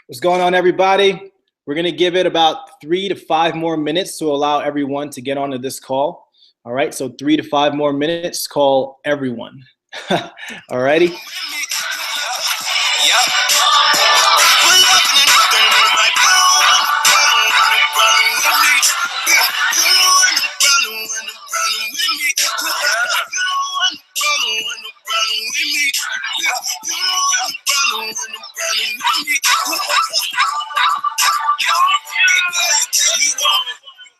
What's going on, everybody? We're going to give it about 3 to 5 more minutes to allow everyone to get onto this call. All right, so 3 to 5 more minutes, call everyone. All righty?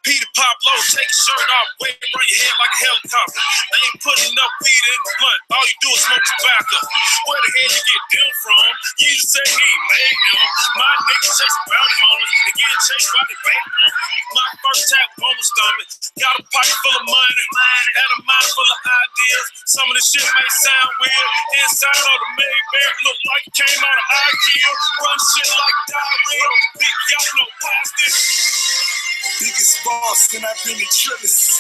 Peter Pablo, take shirt off, weight on your head like a helicopter. I ain't putting up weed in the blunt. All you do is smoke tobacco. Where the hell you get them from? You say he ain't made them. My niggas chasing bounty hunters and getting chased by the bank. My first tap on my stomach. Got a pocket full of money and a mind full of ideas. Some of the shit may sound weird. Inside of the Maybach look like it came out of IKEA. Run shit like diarrhea. Big y'all know plastic. Biggest boss and I've been a trillist.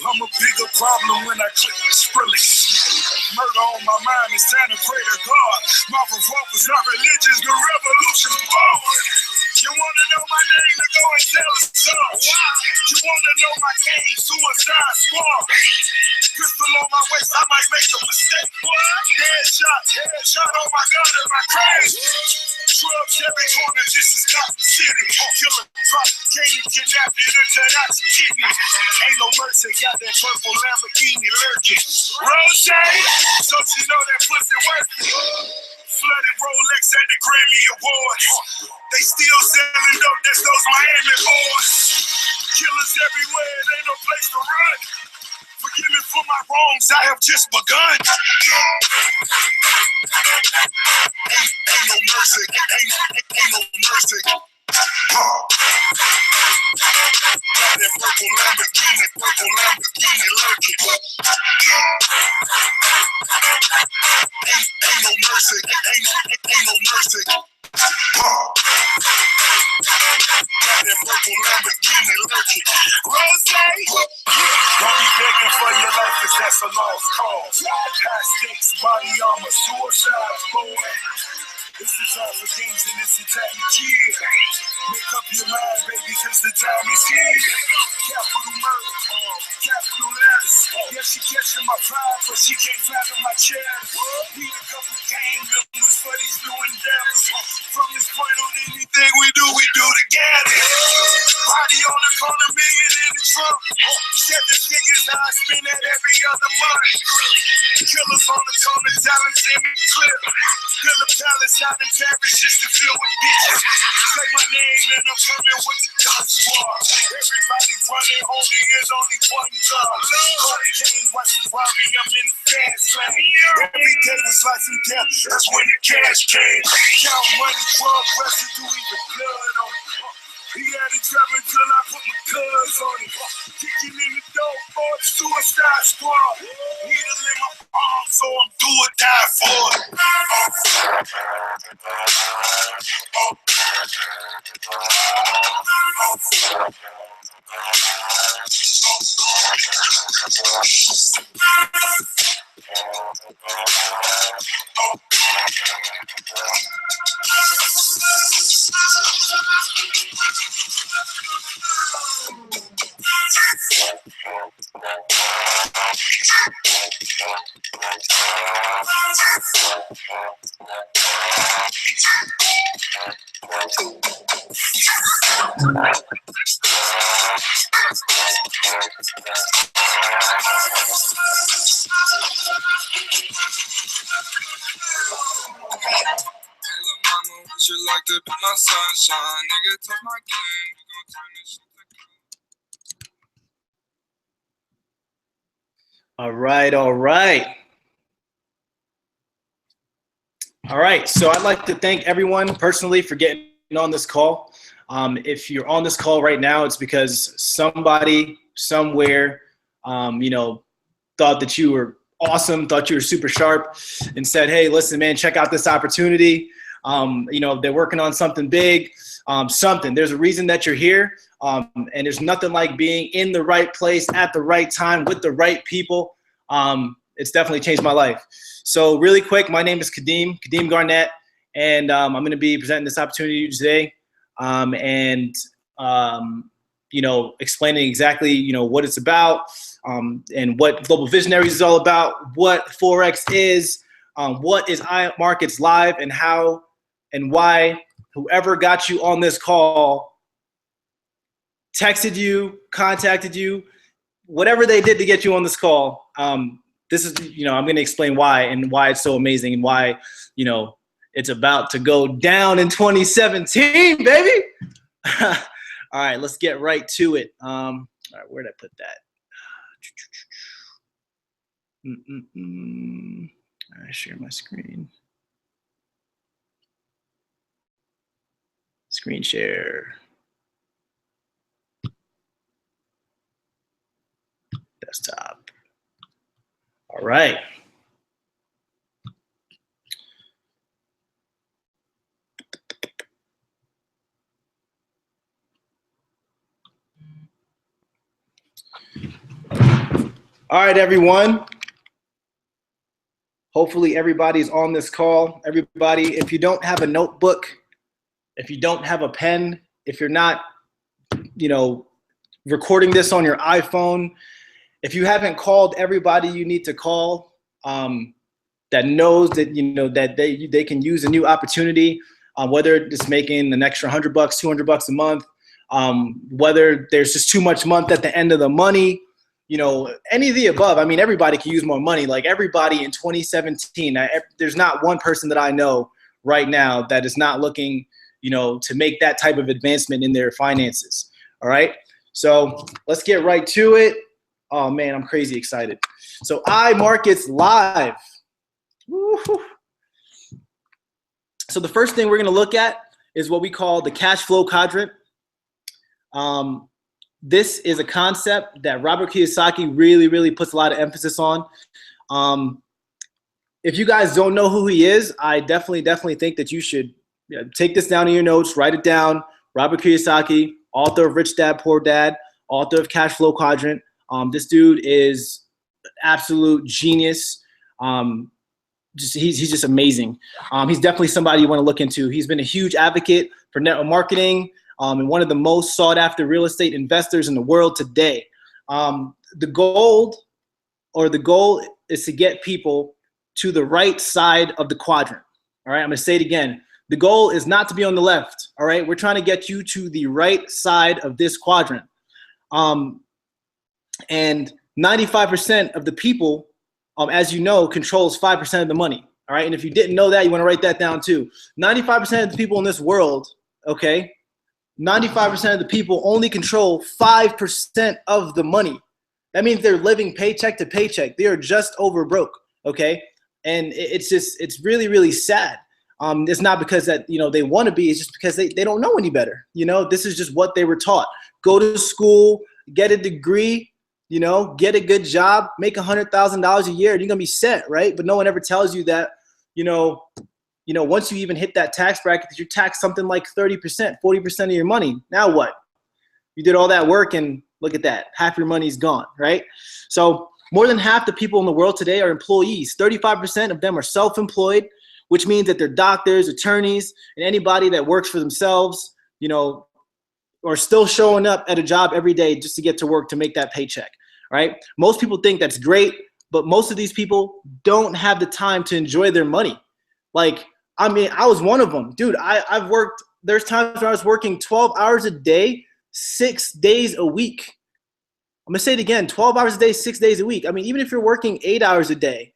I'm a bigger problem when I click the Skrillex. Murder on my mind, it's time to pray to God. My revolver's not religious, the revolution's born. You wanna know my name, to go and tell the song. You wanna know my game, Suicide Squad. Pistol on my waist, I might make a mistake. Headshot on my gun and my craze. Drugs every corner, this is Gotham City. Killer drop, can't kidnap you to turn out your kidney. Ain't no mercy, got that purple Lamborghini lurking. Rose, so she know that pussy working. Flooded Rolex at the Grammy Awards. They still selling dope, that's those Miami boys. Killers everywhere, there ain't no place to run. Forgive me for my wrongs, I have just begun. Ain't no mercy, ain't no mercy. Got that purple Lamborghini lurking. Ain't no mercy, ain't no mercy. Got that purple Lamborghini lurking. Rose, don't be begging for your life, cause that's a lost cause. High stakes, body armor, suicide, boy. It's the time for games and it's the time to kill. Make up your mind, baby, cause the time is here. Capital murder, capital letters. Yeah, she catching my vibe, but she can't fathom my chair. Need a couple gang members for these new endeavors. From this point on, anything we do together. Body on the corner, million in the trunk. 7 figures, I spend that every other month. Killers on the corner, talents in the clip. Build a palace out in Paris just to fill with bitches. Say my name and I'm coming with the gun squad. Everybody running, homie, there's only one gun. Hurricane, watch the Robbie, I'm in the fast lane. Every day was life and death, that's when the cash came. Count money, drug residue, even blood on it. He had it traveling till I put my cuz on it. Kicking in the door for the Suicide Squad. Needle in my arm, so I'm do or die for it. Would you like to be my sunshine? Nigga, touch my game. We gon' turn this shit to All right. So I'd like to thank everyone personally for getting on this call. If you're on this call right now, it's because somebody somewhere, thought that you were awesome, thought you were super sharp, and said, "Hey, listen, man, check out this opportunity." They're working on something big, something. There's a reason that you're here, and there's nothing like being in the right place at the right time with the right people. It's definitely changed my life. So really quick, my name is Kadeem Garnett, and I'm going to be presenting this opportunity to you today, explaining exactly, what it's about, and what Global Visionaries is all about, what Forex is, what is iMarkets Live, and how and why whoever got you on this call texted you, contacted you, whatever they did to get you on this call. This is, I'm going to explain why and why it's so amazing and why, it's about to go down in 2017, baby. All right, let's get right to it. All right, where'd I put that? All right, share my screen. Screen share. Desktop. All right. All right, everyone. Hopefully everybody's on this call. Everybody, if you don't have a notebook, if you don't have a pen, if you're not, recording this on your iPhone, if you haven't called everybody you need to call, that knows that, that they can use a new opportunity, whether it's making an extra $100, $200 a month, whether there's just too much month at the end of the money, any of the above. I mean, everybody can use more money. Like everybody in 2017, there's not one person that I know right now that is not looking, to make that type of advancement in their finances. All right. So let's get right to it. Oh man, I'm crazy excited. So iMarkets Live. Woo-hoo. So the first thing we're going to look at is what we call the cash flow quadrant. This is a concept that Robert Kiyosaki really puts a lot of emphasis on. If you guys don't know who he is, I definitely think that you should take this down in your notes, write it down. Robert Kiyosaki, author of Rich Dad, Poor Dad, author of Cash Flow Quadrant. This dude is absolute genius. He's just amazing. He's definitely somebody you want to look into. He's been a huge advocate for network marketing and one of the most sought after real estate investors in the world today. The goal is to get people to the right side of the quadrant. All right, I'm going to say it again. The goal is not to be on the left. All right, we're trying to get you to the right side of this quadrant. And 95% of the people, as you know, controls 5% of the money. All right. And if you didn't know that, you want to write that down too. 95% of the people in this world, okay, 95% of the people only control 5% of the money. That means they're living paycheck to paycheck. They are just over broke. Okay. And it's really sad. It's not because that, they want to be, it's just because they don't know any better. This is just what they were taught. Go to school, get a degree, get a good job, make $100,000 a year, and you're gonna be set, right? But no one ever tells you that, once you even hit that tax bracket, that you're taxed something like 30%, 40% of your money. Now what? You did all that work, and look at that, half your money's gone, right? So more than half the people in the world today are employees. 35% of them are self-employed, which means that they're doctors, attorneys, and anybody that works for themselves, or still showing up at a job every day just to get to work to make that paycheck, right? Most people think that's great, but most of these people don't have the time to enjoy their money. Like, I was one of them. Dude, I've worked, there's times where I was working 12 hours a day, 6 days a week. I'm gonna say it again, 12 hours a day, 6 days a week. I mean, even if you're working 8 hours a day,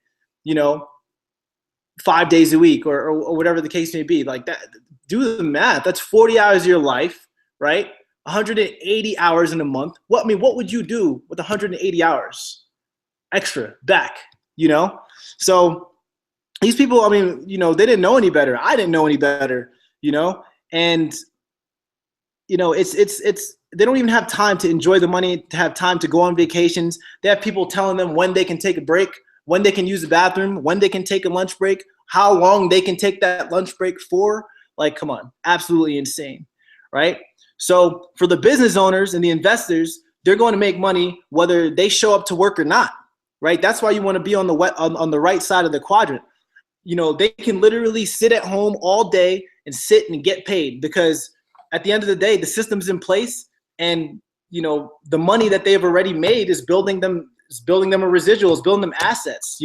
5 days a week or whatever the case may be, like that, do the math. That's 40 hours of your life, right? 180 hours in a month. What would you do with 180 hours extra back, So these people, they didn't know any better. I didn't know any better, and it's they don't even have time to enjoy the money, to have time to go on vacations. They have people telling them when they can take a break, when they can use the bathroom, when they can take a lunch break, how long they can take that lunch break for. Like, come on, absolutely insane, right? So for the business owners and the investors, they're going to make money whether they show up to work or not, right? That's why you want to be on the right side of the quadrant. They can literally sit at home all day and sit and get paid, because at the end of the day, the system's in place, and the money that they've already made is building them a residual, is building them assets.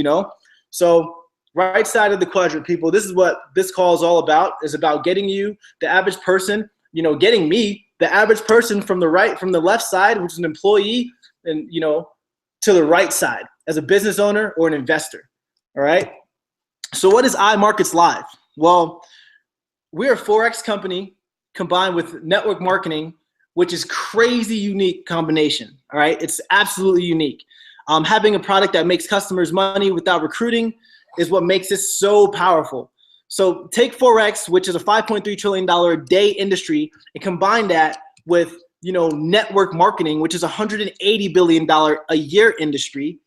So right side of the quadrant, people. This is what this call is all about. Is about getting you, the average person, getting me, the average person, from the left side, which is an employee, and to the right side as a business owner or an investor. All right. So what is iMarkets Live? Well, we're a Forex company combined with network marketing, which is crazy unique combination. All right, it's absolutely unique. Having a product that makes customers money without recruiting is what makes it so powerful. So take Forex, which is a $5.3 trillion a day industry, and combine that with network marketing, which is a $180 billion a year industry.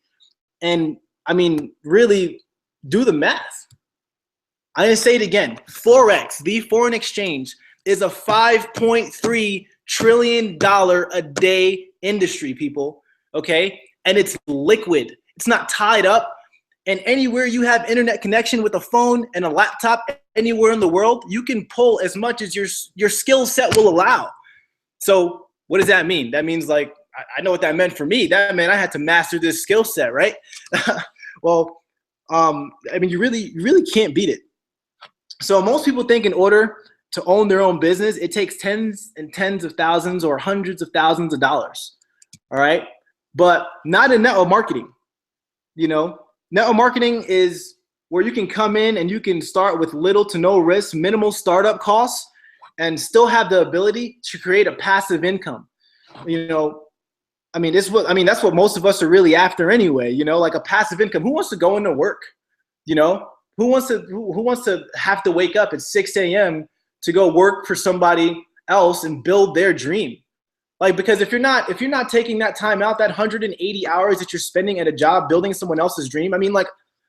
And I mean, really do the math. I'm gonna say it again. Forex, the foreign exchange, is a $5.3 trillion a day industry, people. Okay, and it's liquid. It's not tied up. And anywhere you have internet connection with a phone and a laptop anywhere in the world, you can pull as much as your skill set will allow. So what does that mean? That means, like, I know what that meant for me. That meant I had to master this skill set, right? Well, I mean, you really can't beat it. So most people think in order to own their own business, it takes tens and tens of thousands or hundreds of thousands of dollars. All right, but not in network marketing. Network marketing is where you can come in and you can start with little to no risk, minimal startup costs, and still have the ability to create a passive income. I mean, that's what most of us are really after anyway. Like a passive income. Who wants to go into work? Who wants to have to wake up at 6 a.m. to go work for somebody else and build their dream? Like, because if you're not taking that time out, that 180 hours that you're spending at a job building someone else's dream. I mean, like,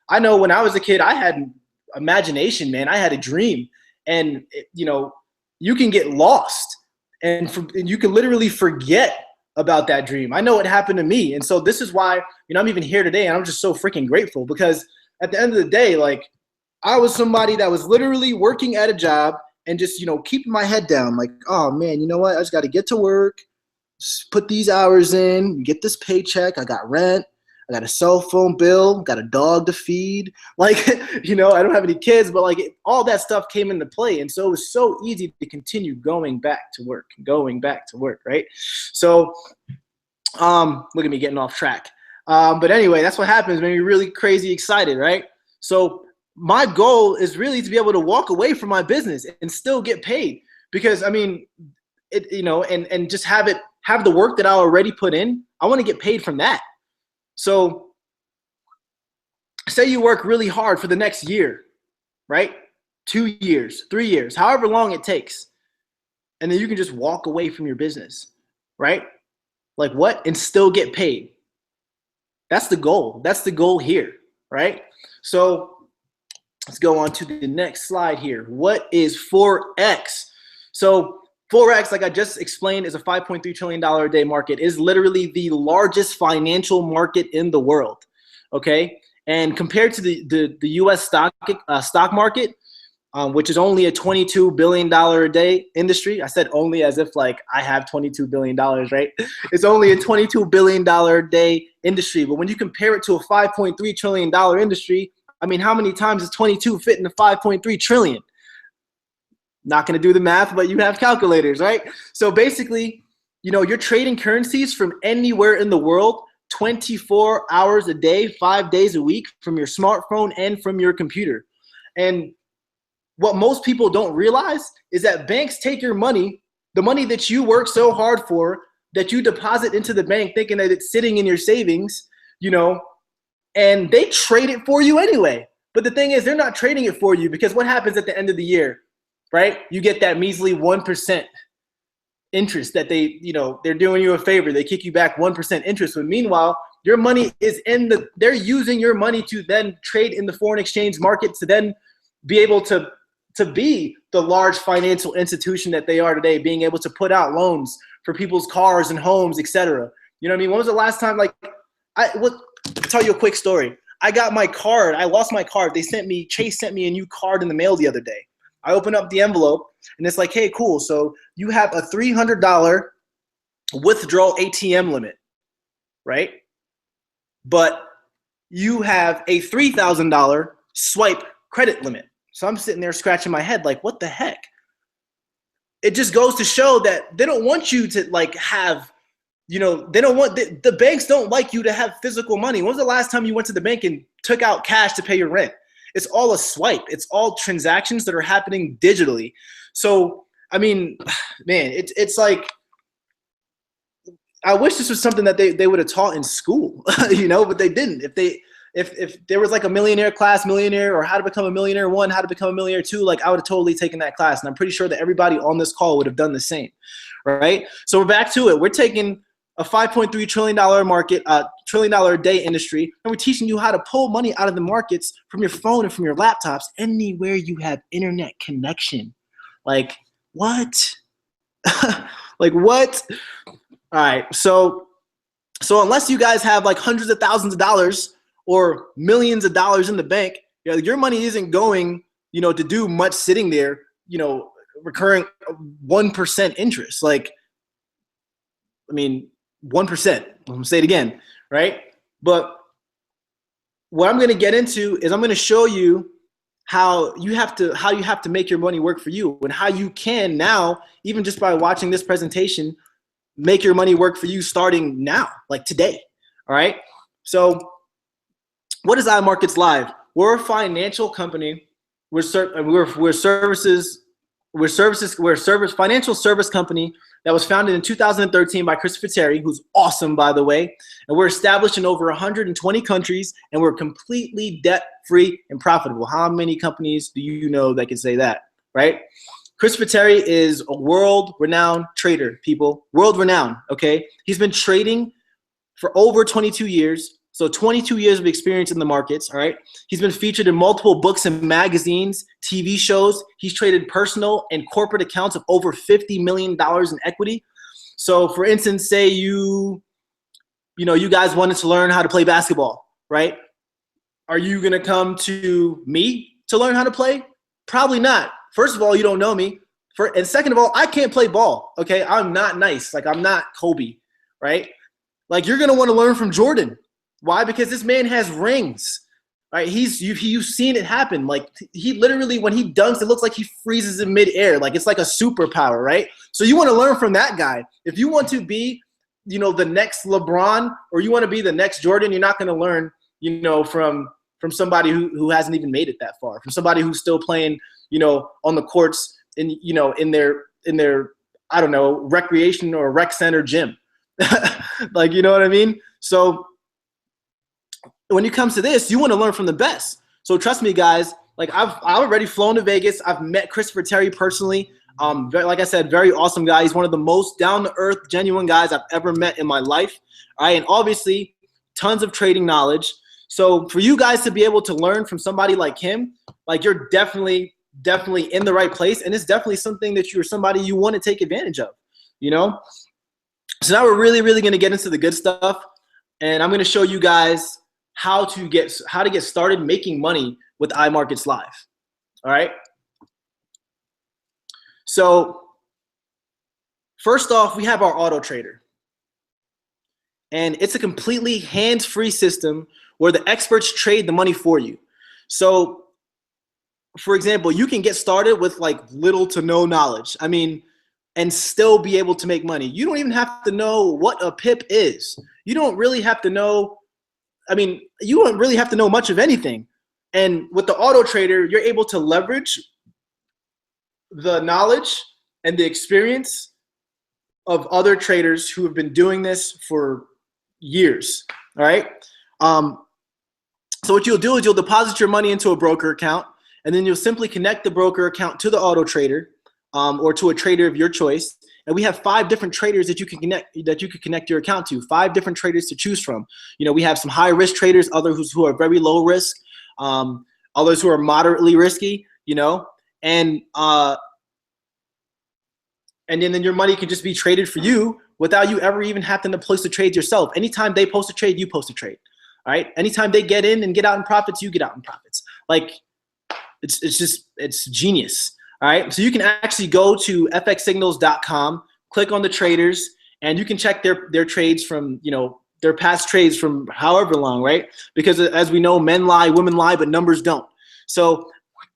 I know when I was a kid, I had imagination, man. I had a dream, and you can get lost, and you can literally forget about that dream. I know it happened to me, and so this is why I'm even here today, and I'm just so freaking grateful, because at the end of the day, like, I was somebody that was literally working at a job and just keeping my head down, like, oh man, you know what? I just got to get to work. Just put these hours in, get this paycheck. I got rent. I got a cell phone bill. Got a dog to feed. Like, I don't have any kids, but like all that stuff came into play. And so it was so easy to continue going back to work, right? So look at me getting off track. But anyway, that's what happens when you're really crazy excited, right? So my goal is really to be able to walk away from my business and still get paid, because I mean, and just have the work that I already put in. I want to get paid from that. So say you work really hard for the next year, right? 2 years, 3 years, however long it takes. And then you can just walk away from your business, right? Like what? And still get paid. That's the goal. That's the goal here, right? So let's go on to the next slide here. What is Forex? So Forex, like I just explained, is a $5.3 trillion a day market. It is literally the largest financial market in the world, okay? And compared to the U.S. stock market, which is only a $22 billion a day industry. I said only as if like I have $22 billion, right? It's only a $22 billion a day industry. But when you compare it to a $5.3 trillion industry, I mean, how many times does 22 fit in the 5.3 trillion? Not going to do the math, but you have calculators, right? So basically, you're trading currencies from anywhere in the world, 24 hours a day, 5 days a week, from your smartphone and from your computer. And what most people don't realize is that banks take your money, the money that you work so hard for, that you deposit into the bank thinking that it's sitting in your savings, and they trade it for you anyway. But the thing is, they're not trading it for you, because what happens at the end of the year? Right? You get that measly 1% interest that they're doing you a favor. They kick you back 1% interest. But meanwhile, your money is they're using your money to then trade in the foreign exchange market to then be able to be the large financial institution that they are today, being able to put out loans for people's cars and homes, etc. You know what I mean? When was the last time, like, I'll tell you a quick story. I got my card. I lost my card. Chase sent me a new card in the mail the other day. I open up the envelope and it's like, hey, cool. So you have a $300 withdrawal ATM limit, right? But you have a $3,000 swipe credit limit. So I'm sitting there scratching my head like, what the heck? It just goes to show that they don't want you to like have, they don't want, the banks don't like you to have physical money. When was the last time you went to the bank and took out cash to pay your rent? It's all a swipe. It's all transactions that are happening digitally. So, I mean, man, it's like I wish this was something that they would have taught in school, you know, but they didn't. If there was like a millionaire class, millionaire, or how to become a millionaire 1, how to become a millionaire 2, like I would have totally taken that class. And I'm pretty sure that everybody on this call would have done the same, right? So we're back to it. We're taking a $5.3 trillion market, trillion dollar a day industry, and we're teaching you how to pull money out of the markets from your phone and from your laptops anywhere you have internet connection. Like, what? Like, what? All right, so unless you guys have like hundreds of thousands of dollars or millions of dollars in the bank, you know, your money isn't going, you know, to do much sitting there, you know, recurring 1% interest. Like, I mean, 1%. I'm gonna say it again, right? But what I'm gonna get into is I'm gonna show you how you have to make your money work for you, and how you can now, even just by watching this presentation, make your money work for you starting now, like today. All right. So what is iMarkets Live? We're a financial company. We're a financial service company that was founded in 2013 by Christopher Terry, who's awesome, by the way. And we're established in over 120 countries, and we're completely debt-free and profitable. How many companies do you know that can say that, right? Christopher Terry is a world-renowned trader, people. World-renowned, okay? He's been trading for over 22 years, so 22 years of experience in the markets, all right? He's been featured in multiple books and magazines, TV shows. He's traded personal and corporate accounts of over $50 million in equity. So, for instance, say you guys wanted to learn how to play basketball, right? Are you going to come to me to learn how to play? Probably not. First of all, you don't know me. And second of all, I can't play ball, okay? I'm not nice. Like, I'm not Kobe, right? Like, you're going to want to learn from Jordan. Why? Because this man has rings, right? You've seen it happen. Like, he literally, when he dunks, it looks like he freezes in midair. Like, it's like a superpower, right? So you want to learn from that guy. If you want to be, you know, the next LeBron, or you want to be the next Jordan, you're not going to learn, you know, from somebody who hasn't even made it that far, from somebody who's still playing, you know, on the courts in their I don't know, recreation or rec center gym. Like, you know what I mean? So when it comes to this, you want to learn from the best. So trust me, guys, like I've already flown to Vegas. I've met Christopher Terry personally. Like I said, very awesome guy. He's one of the most down-to-earth, genuine guys I've ever met in my life. All right, and obviously tons of trading knowledge. So for you guys to be able to learn from somebody like him, like, you're definitely in the right place, and it's definitely something that you're somebody you want to take advantage of, you know? So now we're really going to get into the good stuff, and I'm going to show you guys how to get started making money with iMarkets Live. All right? So first off, we have our auto trader, and it's a completely hands-free system where the experts trade the money for you. So, for example, you can get started with like little to no knowledge. I mean, and still be able to make money. You don't even have to know what a pip is. You don't really have to know, you don't really have to know much of anything. And with the auto trader, you're able to leverage the knowledge and the experience of other traders who have been doing this for years, all right? So what you'll do is you'll deposit your money into a broker account, and then you'll simply connect the broker account to the auto trader, or to a trader of your choice. And we have 5 different traders that you can connect your account to. 5 different traders to choose from. You know, we have some high risk traders, others who are very low risk, others who are moderately risky. You know, and then your money can just be traded for you without you ever even having to place the trades yourself. Anytime they post a trade, you post a trade. All right. Anytime they get in and get out in profits, you get out in profits. Like, it's genius. All right. So you can actually go to fxsignals.com, click on the traders, and you can check their trades from, you know, their past trades from however long, right? Because as we know, men lie, women lie, but numbers don't. So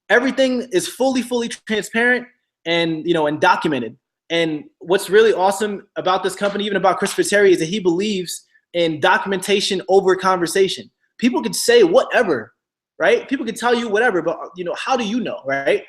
everything is fully transparent and, you know, and documented. And what's really awesome about this company, even about Christopher Terry, is that he believes in documentation over conversation. People could say whatever, right? People could tell you whatever, but, you know, how do you know, right?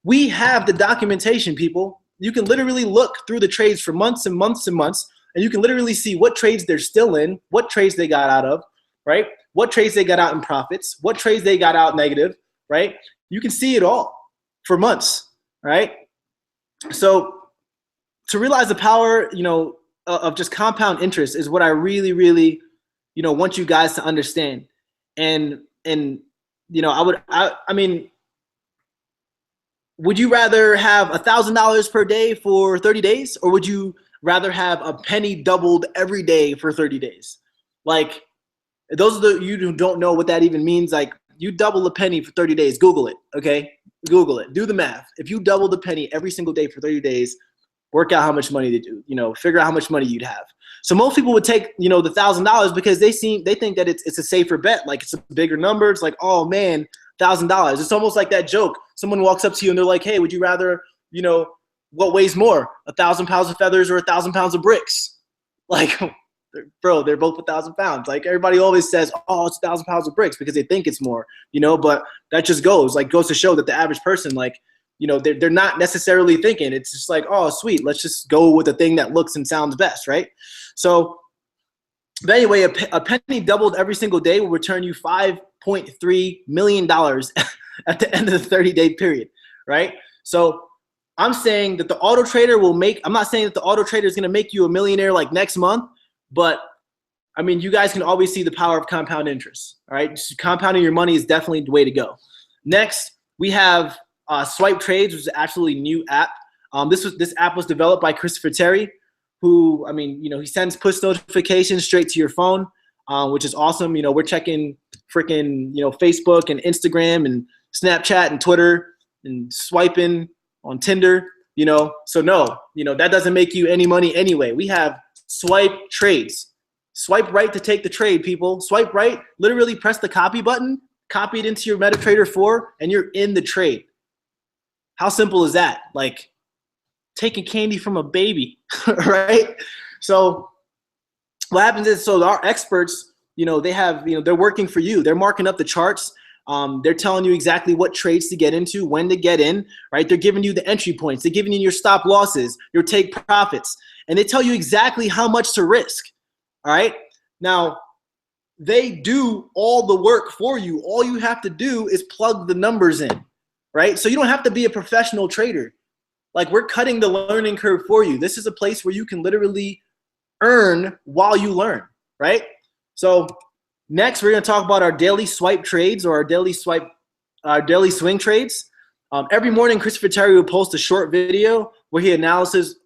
We have the documentation, people. You can literally look through the trades for months and months and months. and you can literally see what trades they're still in, what trades they got out of, right? What trades they got out in profits, what trades they got out negative, right? You can see it all for months, right? So to realize the power, of just compound interest is what I really, really, want you guys to understand. And I mean, would you rather have $1,000 per day for 30 days, or would you rather have a penny doubled every day for 30 days? Like, those of you who don't know what that even means, like, you double a penny for 30 days. Google it, okay? Google it. Do the math. If you double the penny every single day for 30 days, work out how much money to do, figure out how much money you'd have. So most people would take, the $1,000 because they think that it's a safer bet. Like, it's a bigger number. It's like, oh man, $1,000. It's almost like that joke. Someone walks up to you and they're like, hey, would you rather, what weighs more, 1,000 pounds of feathers or 1,000 pounds of bricks? Like, bro, they're both 1,000 pounds. Like, everybody always says, oh, it's 1,000 pounds of bricks because they think it's more, but that just goes to show that the average person, like, they're not necessarily thinking. It's just like, oh, sweet, let's just go with the thing that looks and sounds best, right? So, but anyway, a penny doubled every single day will return you $5.3 million at the end of the 30-day period, right? So I'm saying that the auto trader I'm not saying that the auto trader is going to make you a millionaire like next month, but I mean, you guys can always see the power of compound interest, all right? Just compounding your money is definitely the way to go. Next, we have Swipe Trades, which is an absolutely new app. This app was developed by Christopher Terry, who, I mean, he sends push notifications straight to your phone, which is awesome. We're checking freaking, Facebook and Instagram and Snapchat and Twitter and swiping on Tinder, So no, that doesn't make you any money anyway. We have Swipe Trades. Swipe right to take the trade, people. Swipe right, literally press the copy button, copy it into your MetaTrader 4, and you're in the trade. How simple is that? Like taking candy from a baby, right? So what happens is, so our experts, they have, they're working for you. They're marking up the charts. They're telling you exactly what trades to get into, when to get in, right? They're giving you the entry points. They're giving you your stop losses, your take profits, and they tell you exactly how much to risk, all right? Now, they do all the work for you. All you have to do is plug the numbers in, right? So you don't have to be a professional trader. Like, we're cutting the learning curve for you. This is a place where you can literally earn while you learn, right? So next, we're going to talk about our daily swipe trades, or our daily swing trades. Every morning, Christopher Terry will post a short video where he analyzes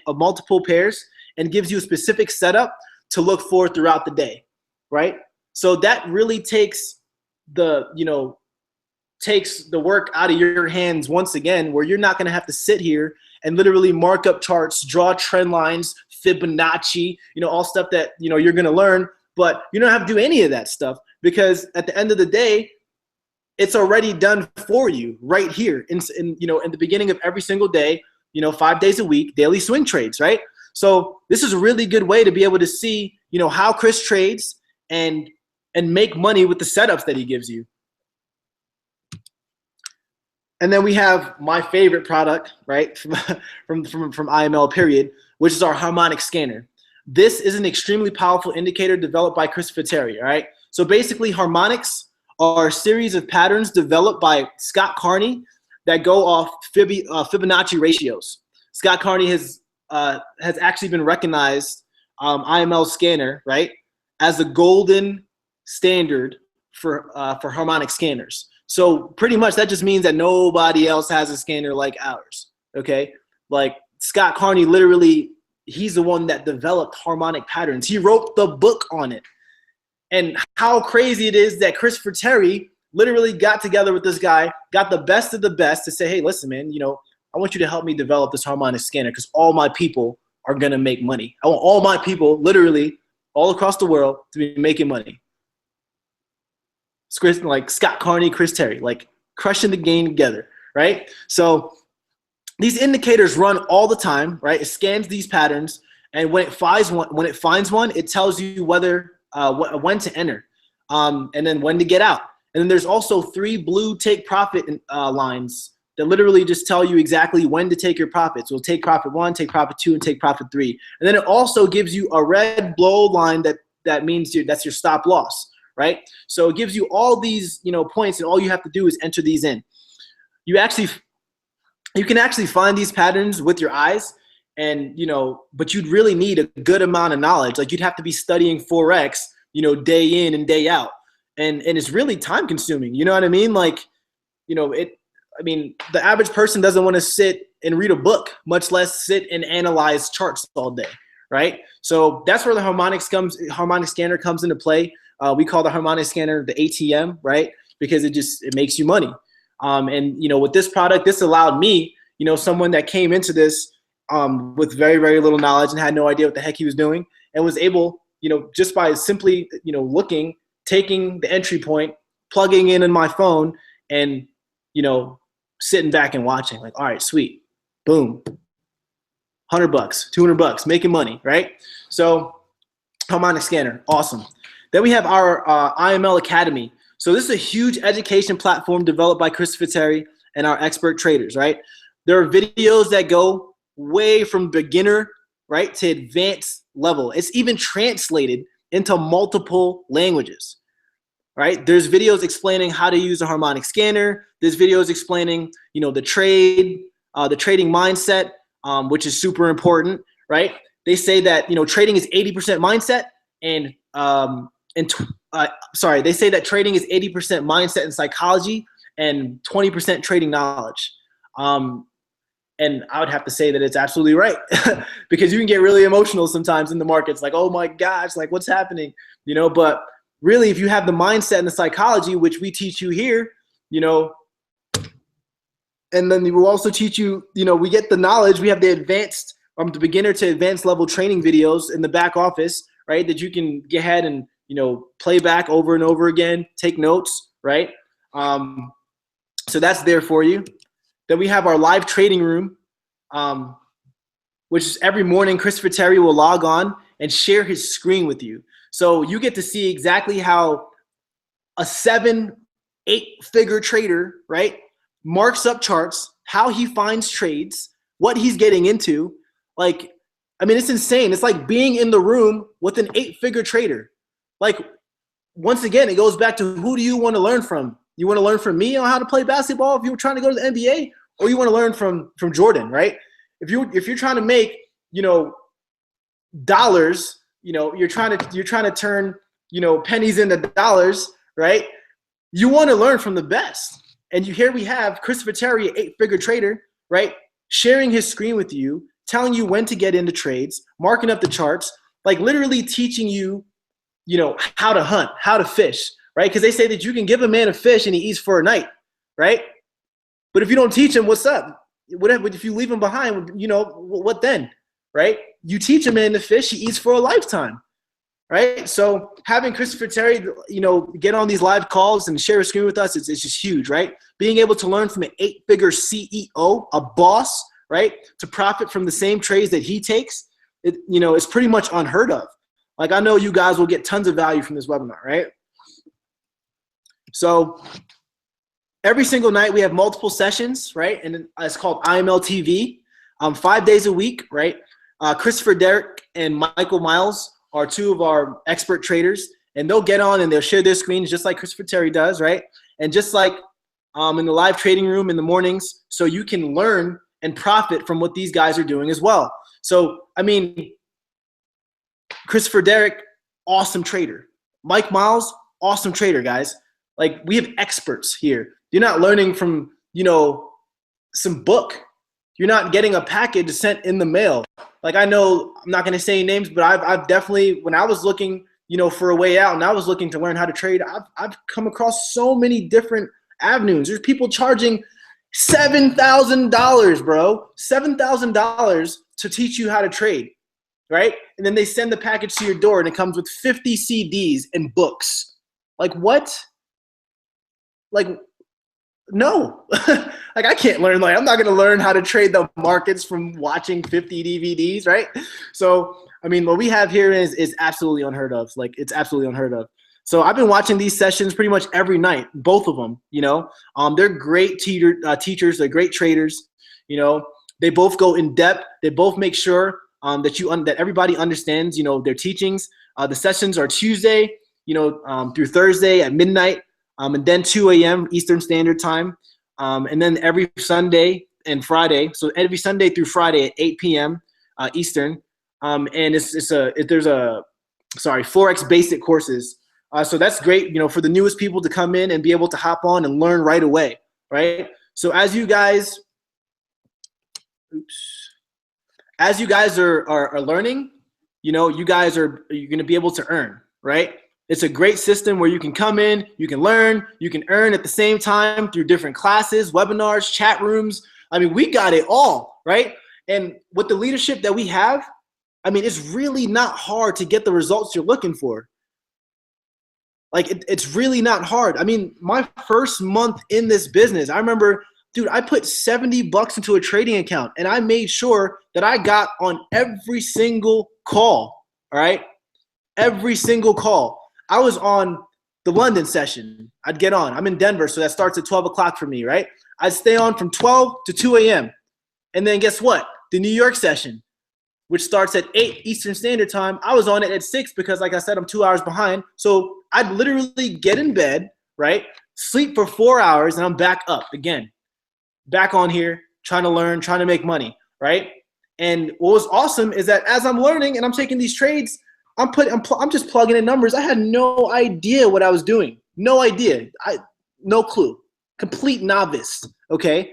multiple pairs and gives you a specific setup to look for throughout the day, right? So that really takes the work out of your hands once again, where you're not going to have to sit here and literally mark up charts, draw trend lines, Fibonacci, all stuff that, you're going to learn, but you don't have to do any of that stuff, because at the end of the day, it's already done for you right here in the beginning of every single day, 5 days a week, daily swing trades, right? So this is a really good way to be able to see, how Chris trades and make money with the setups that he gives you. And then we have my favorite product, right, from IML period, which is our harmonic scanner. This is an extremely powerful indicator developed by Christopher Terry, all right? So basically, harmonics are a series of patterns developed by Scott Carney that go off Fibonacci ratios. Scott Carney has actually been recognized, IML scanner, right, as the golden standard for harmonic scanners. So pretty much that just means that nobody else has a scanner like ours, okay? Like, Scott Carney, literally, he's the one that developed harmonic patterns. He wrote the book on it. And how crazy it is that Christopher Terry literally got together with this guy, got the best of the best to say, hey, listen, man, I want you to help me develop this harmonic scanner, because all my people are going to make money. I want all my people, literally, all across the world, to be making money. It's like Scott Carney, Chris Terry, like crushing the game together, right? So these indicators run all the time, right? It scans these patterns, and when it finds one, it tells you whether when to enter, and then when to get out. And then there's also 3 blue take profit lines that literally just tell you exactly when to take your profits. It'll take profit 1, take profit 2, and take profit 3. And then it also gives you a red blow line that means that's your stop loss, right? So it gives you all these, points, and all you have to do is enter these in. You can actually find these patterns with your eyes, and but you'd really need a good amount of knowledge. Like, you'd have to be studying Forex, day in and day out, and it's really time consuming. You know what I mean? Like, the average person doesn't want to sit and read a book, much less sit and analyze charts all day, right? So that's where the harmonic scanner comes into play. We call the harmonic scanner the ATM, right? Because it makes you money. And with this product, this allowed me, someone that came into this with very, very little knowledge and had no idea what the heck he was doing, and was able, just by simply, looking, taking the entry point, plugging in my phone, and, sitting back and watching, like, all right, sweet, boom, $100, $200, making money, right? So harmonic scanner, awesome. Then we have our IML Academy. So this is a huge education platform developed by Christopher Terry and our expert traders, right? There are videos that go way from beginner, right, to advanced level. It's even translated into multiple languages, right? There's videos explaining how to use a harmonic scanner. There's videos explaining, the trading mindset, which is super important, right? They say that, trading is 80% mindset, and they say that trading is 80% mindset and psychology and 20% trading knowledge. And I would have to say that it's absolutely right, because you can get really emotional sometimes in the markets, like, oh my gosh, like, what's happening, but really, if you have the mindset and the psychology, which we teach you here, and then we will also teach you, we get the knowledge, we have the advanced, from the beginner to advanced level training videos in the back office, right, that you can get ahead and, play back over and over again, take notes, right? So that's there for you. Then we have our live trading room, which is every morning Christopher Terry will log on and share his screen with you. So you get to see exactly how a 7-8-figure trader, right, marks up charts, how he finds trades, what he's getting into. Like, it's insane. It's like being in the room with an 8-figure trader. Like, once again, it goes back to, who do you want to learn from? You want to learn from me on how to play basketball if you were trying to go to the NBA, or you want to learn from Jordan, right? If you're trying to make, dollars, you're trying to turn, pennies into dollars, right? You want to learn from the best. And here we have Christopher Terry, an 8-figure trader, right, sharing his screen with you, telling you when to get into trades, marking up the charts, like literally teaching you, how to hunt, how to fish, right? Because they say that you can give a man a fish and he eats for a night, right? But if you don't teach him, what's up? What if you leave him behind, what then, right? You teach a man to fish, he eats for a lifetime, right? So having Christopher Terry, get on these live calls and share a screen with us, it's just huge, right? Being able to learn from an 8-figure CEO, a boss, right, to profit from the same trades that he takes, it's pretty much unheard of. Like, I know you guys will get tons of value from this webinar, right? So every single night we have multiple sessions, right? And it's called IML TV, 5 days a week, right? Christopher Derrick and Michael Miles are two of our expert traders, and they'll get on and they'll share their screens just like Christopher Terry does, right? And just like in the live trading room in the mornings, so you can learn and profit from what these guys are doing as well. So, Christopher Derrick, awesome trader. Mike Miles, awesome trader, guys. Like, we have experts here. You're not learning from, some book. You're not getting a package sent in the mail. Like, I know I'm not going to say names, but I've definitely, when I was looking, for a way out and I was looking to learn how to trade, I've come across so many different avenues. There's people charging $7,000, bro. $7,000 to teach you how to trade, right? And then they send the package to your door and it comes with 50 CDs and books. Like, what? Like, no. Like, I can't learn. Like, I'm not going to learn how to trade the markets from watching 50 DVDs, right? So, what we have here is absolutely unheard of. Like, it's absolutely unheard of. So I've been watching these sessions pretty much every night, both of them, they're great teachers. They're great traders. They both go in depth. They both make sure that everybody understands, their teachings. The sessions are Tuesday, through Thursday at midnight, and then 2 a.m. Eastern Standard Time. And then every Sunday and Friday. So every Sunday through Friday at 8 p.m. Eastern. And there's Forex basic courses. So that's great, for the newest people to come in and be able to hop on and learn right away, right? So as you guys are learning, you're going to be able to earn, right? It's a great system where you can come in, you can learn, you can earn at the same time through different classes, webinars, chat rooms. I mean, we got it all, right? And with the leadership that we have, I mean, it's really not hard to get the results you're looking for. Like, it's really not hard. I mean, my first month in this business, I remember, dude, I put $70 into a trading account, and I made sure that I got on every single call, all right? Every single call. I was on the London session. I'd get on. I'm in Denver, so that starts at 12 o'clock for me, right? I'd stay on from 12 to 2 a.m. And then guess what? The New York session, which starts at 8 Eastern Standard Time, I was on it at 6 because, like I said, I'm 2 hours behind. So I'd literally get in bed, right, sleep for 4 hours, and I'm back up again. Back on here, trying to learn, trying to make money, right? And what was awesome is that as I'm learning and I'm taking these trades, I'm just plugging in numbers. I had no idea what I was doing. No idea. No clue. Complete novice, okay?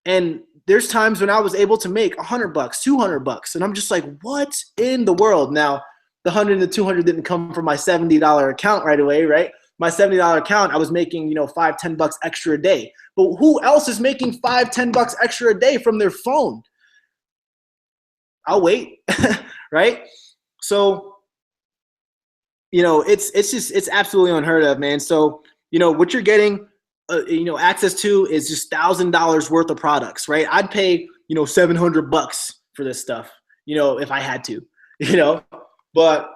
And there's times when I was able to make $100, $200, and I'm just like, what in the world? Now, the 100 and the 200 didn't come from my $70 account right away, right? My $70 account, I was making, $5, $10 extra a day. But who else is making $5, $10 extra a day from their phone? I'll wait, right? So, it's absolutely unheard of, man. So, what you're getting, access to is just $1,000 worth of products, right? I'd pay, $700 for this stuff, if I had to, but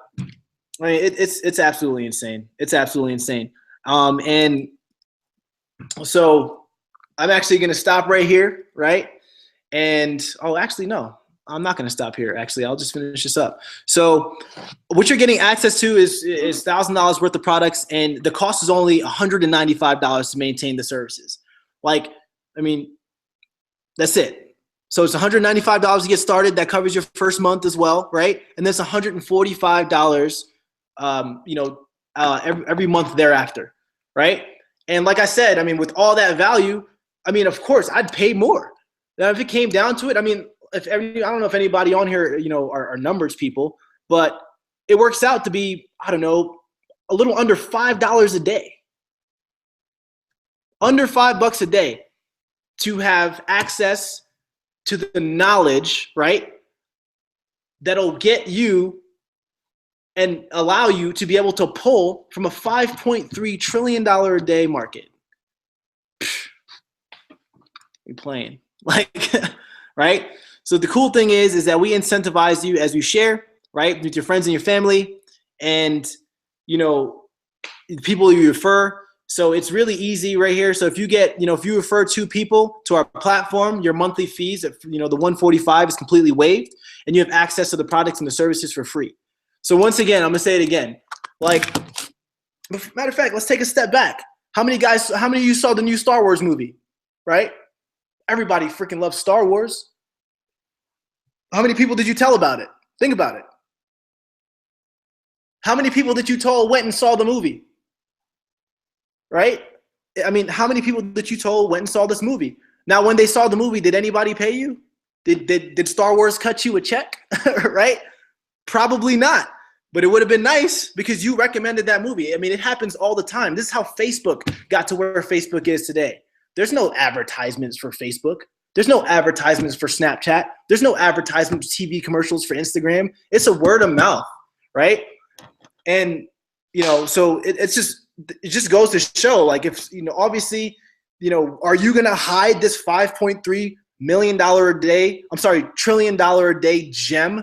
I mean, it's absolutely insane. It's absolutely insane. And so I'm actually going to stop right here, right? And, no, I'm not going to stop here. Actually, I'll just finish this up. So what you're getting access to is $1,000 worth of products, and the cost is only $195 to maintain the services. Like, I mean, that's it. So it's $195 to get started. That covers your first month as well, right? And there's $145, every month thereafter, right? And like I said, I mean, with all that value, I mean, of course, I'd pay more. Now, if it came down to it, I mean, I don't know if anybody on here, are numbers people, but it works out to be, I don't know, a little under $5 a day. Under $5 a day to have access to the knowledge, right? That'll get you and allow you to be able to pull from a $5.3 trillion a day market. You're playing. Like, right? So the cool thing is that we incentivize you as you share, right, with your friends and your family, and people you refer. So it's really easy right here. So if you get, if you refer 2 people to our platform, your monthly fees, the $145 is completely waived, and you have access to the products and the services for free. So once again, I'm gonna say it again. Like, matter of fact, let's take a step back. How many of you saw the new Star Wars movie, right? Everybody freaking loves Star Wars. How many people did you tell about it? Think about it. How many people that you told went and saw the movie? Right? I mean, how many people that you told went and saw this movie? Now, when they saw the movie, did anybody pay you? Did Star Wars cut you a check? Right? Probably not. But it would have been nice because you recommended that movie. I mean, it happens all the time. This is how Facebook got to where Facebook is today. There's no advertisements for Facebook. There's no advertisements for Snapchat. There's no advertisements, TV commercials for Instagram. It's a word of mouth, right? And, so it just goes to show, like, if, obviously, are you going to hide this $5.3 million a day, trillion dollar a day gem,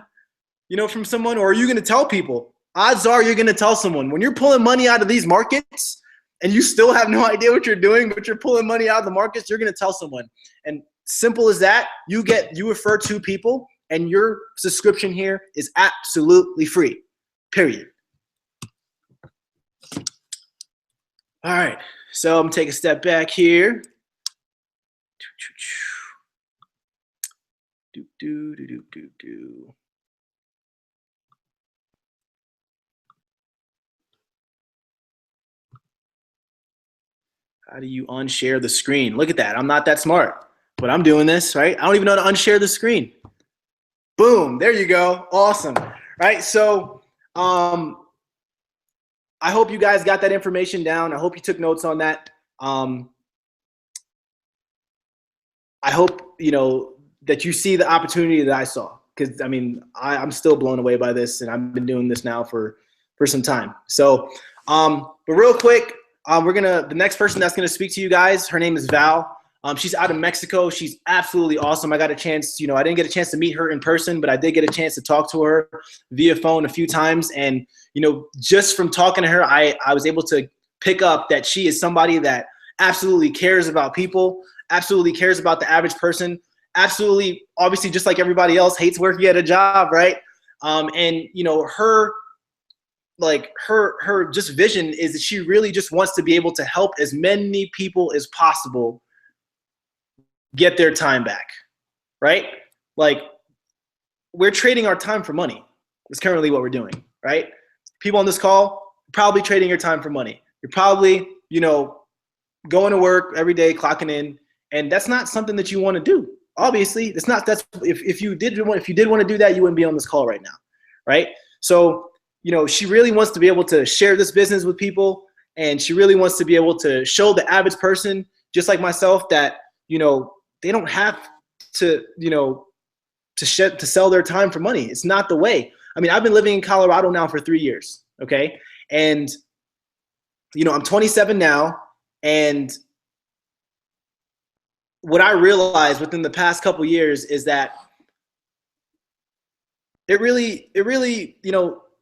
from someone, or are you going to tell people, odds are you're going to tell someone. When you're pulling money out of these markets and you still have no idea what you're doing, but you're pulling money out of the markets, you're going to tell someone. And simple as that, you refer 2 people, and your subscription here is absolutely free, period. All right, so I'm going to take a step back here. How do you unshare the screen? Look at that. I'm not that smart, but I'm doing this, right? I don't even know how to unshare the screen. Boom. There you go. Awesome. Right. So I hope you guys got that information down. I hope you took notes on that. I hope, that you see the opportunity that I saw, because I mean, I'm still blown away by this, and I've been doing this now for some time. So, but real quick, the next person that's gonna speak to you guys, her name is Val. She's out of Mexico. She's absolutely awesome. I got a chance, I didn't get a chance to meet her in person, but I did get a chance to talk to her via phone a few times. And, just from talking to her, I was able to pick up that she is somebody that absolutely cares about people, absolutely cares about the average person, absolutely, obviously, just like everybody else, hates working at a job, right? And, her just vision is that she really just wants to be able to help as many people as possible get their time back, right? Like, we're trading our time for money. That's currently what we're doing, right? People on this call, probably trading your time for money. You're probably, going to work every day, clocking in, and that's not something that you want to do. Obviously, if you did want to do that, you wouldn't be on this call right now, right? So, she really wants to be able to share this business with people, and she really wants to be able to show the average person, just like myself, that, they don't have to, to sell their time for money. It's not the way. I mean, I've been living in Colorado now for 3 years, okay? And, I'm 27 now, and what I realized within the past couple years is that it really,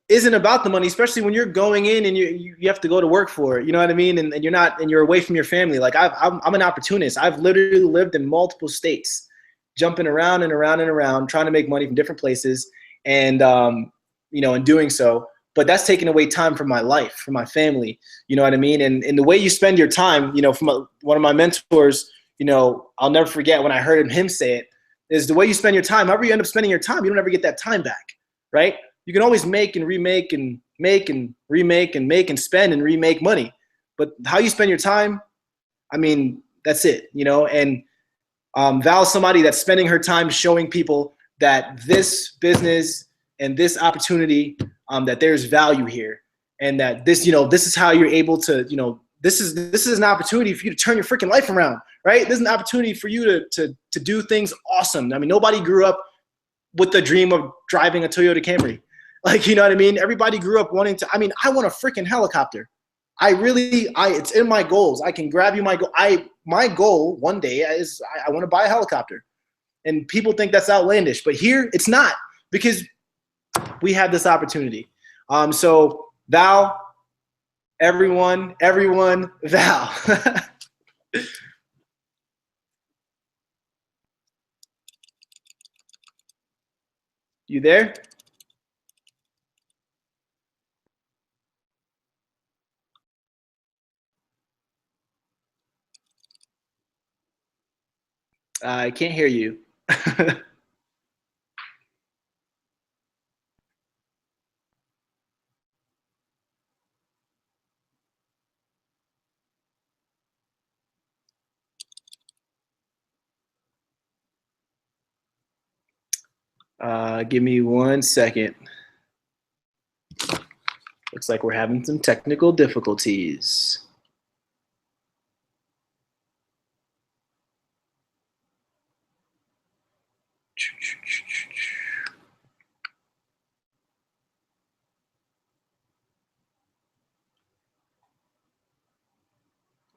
isn't about the money, especially when you're going in and you have to go to work for it. You know what I mean? And you're away from your family. Like I'm an opportunist. I've literally lived in multiple states, jumping around and around and around, trying to make money from different places. And, in doing so, but that's taking away time from my life, from my family. You know what I mean? And the way you spend your time, from one of my mentors, I'll never forget when I heard him say it, is the way you spend your time. However you end up spending your time, you don't ever get that time back, right? You can always make and remake and make and remake and make and spend and remake money. But how you spend your time, I mean, that's it, And Val is somebody that's spending her time showing people that this business and this opportunity, that there's value here, and that this is how you're able to, this is an opportunity for you to turn your freaking life around, right? This is an opportunity for you to do things awesome. I mean, nobody grew up with the dream of driving a Toyota Camry. Like, you know what I mean? Everybody grew up wanting to, I want a freaking helicopter. It's in my goals. I can grab you my goal one day is I want to buy a helicopter. And people think that's outlandish, but here it's not, because we have this opportunity. So Val, everyone, Val. You there? I can't hear you. Give me 1 second. Looks like we're having some technical difficulties.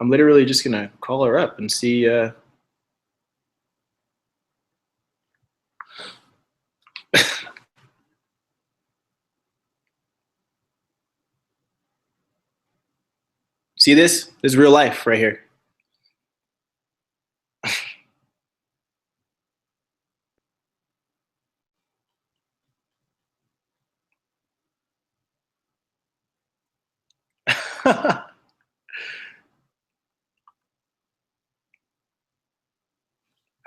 I'm literally just gonna call her up and see. See this? This is real life right here.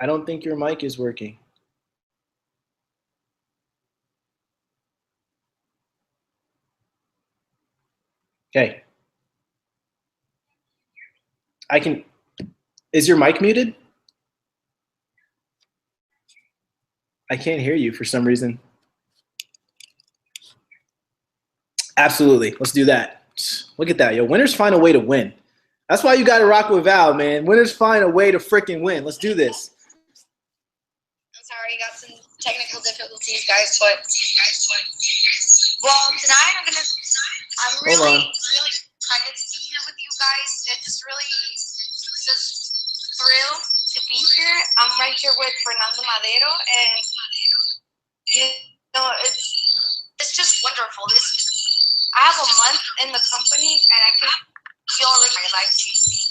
I don't think your mic is working. Okay. I can. Is your mic muted? I can't hear you for some reason. Absolutely. Let's do that. Look at that. Yo, winners find a way to win. That's why you got to rock with Val, man. Winners find a way to freaking win. Let's do this. I'm sorry, got some technical difficulties, guys, but well, tonight I'm really excited to be here with you guys. It's really just thrill to be here. I'm right here with Fernando Madero, and you know, it's just wonderful. I have a month in the company, and I can feel like my life changing.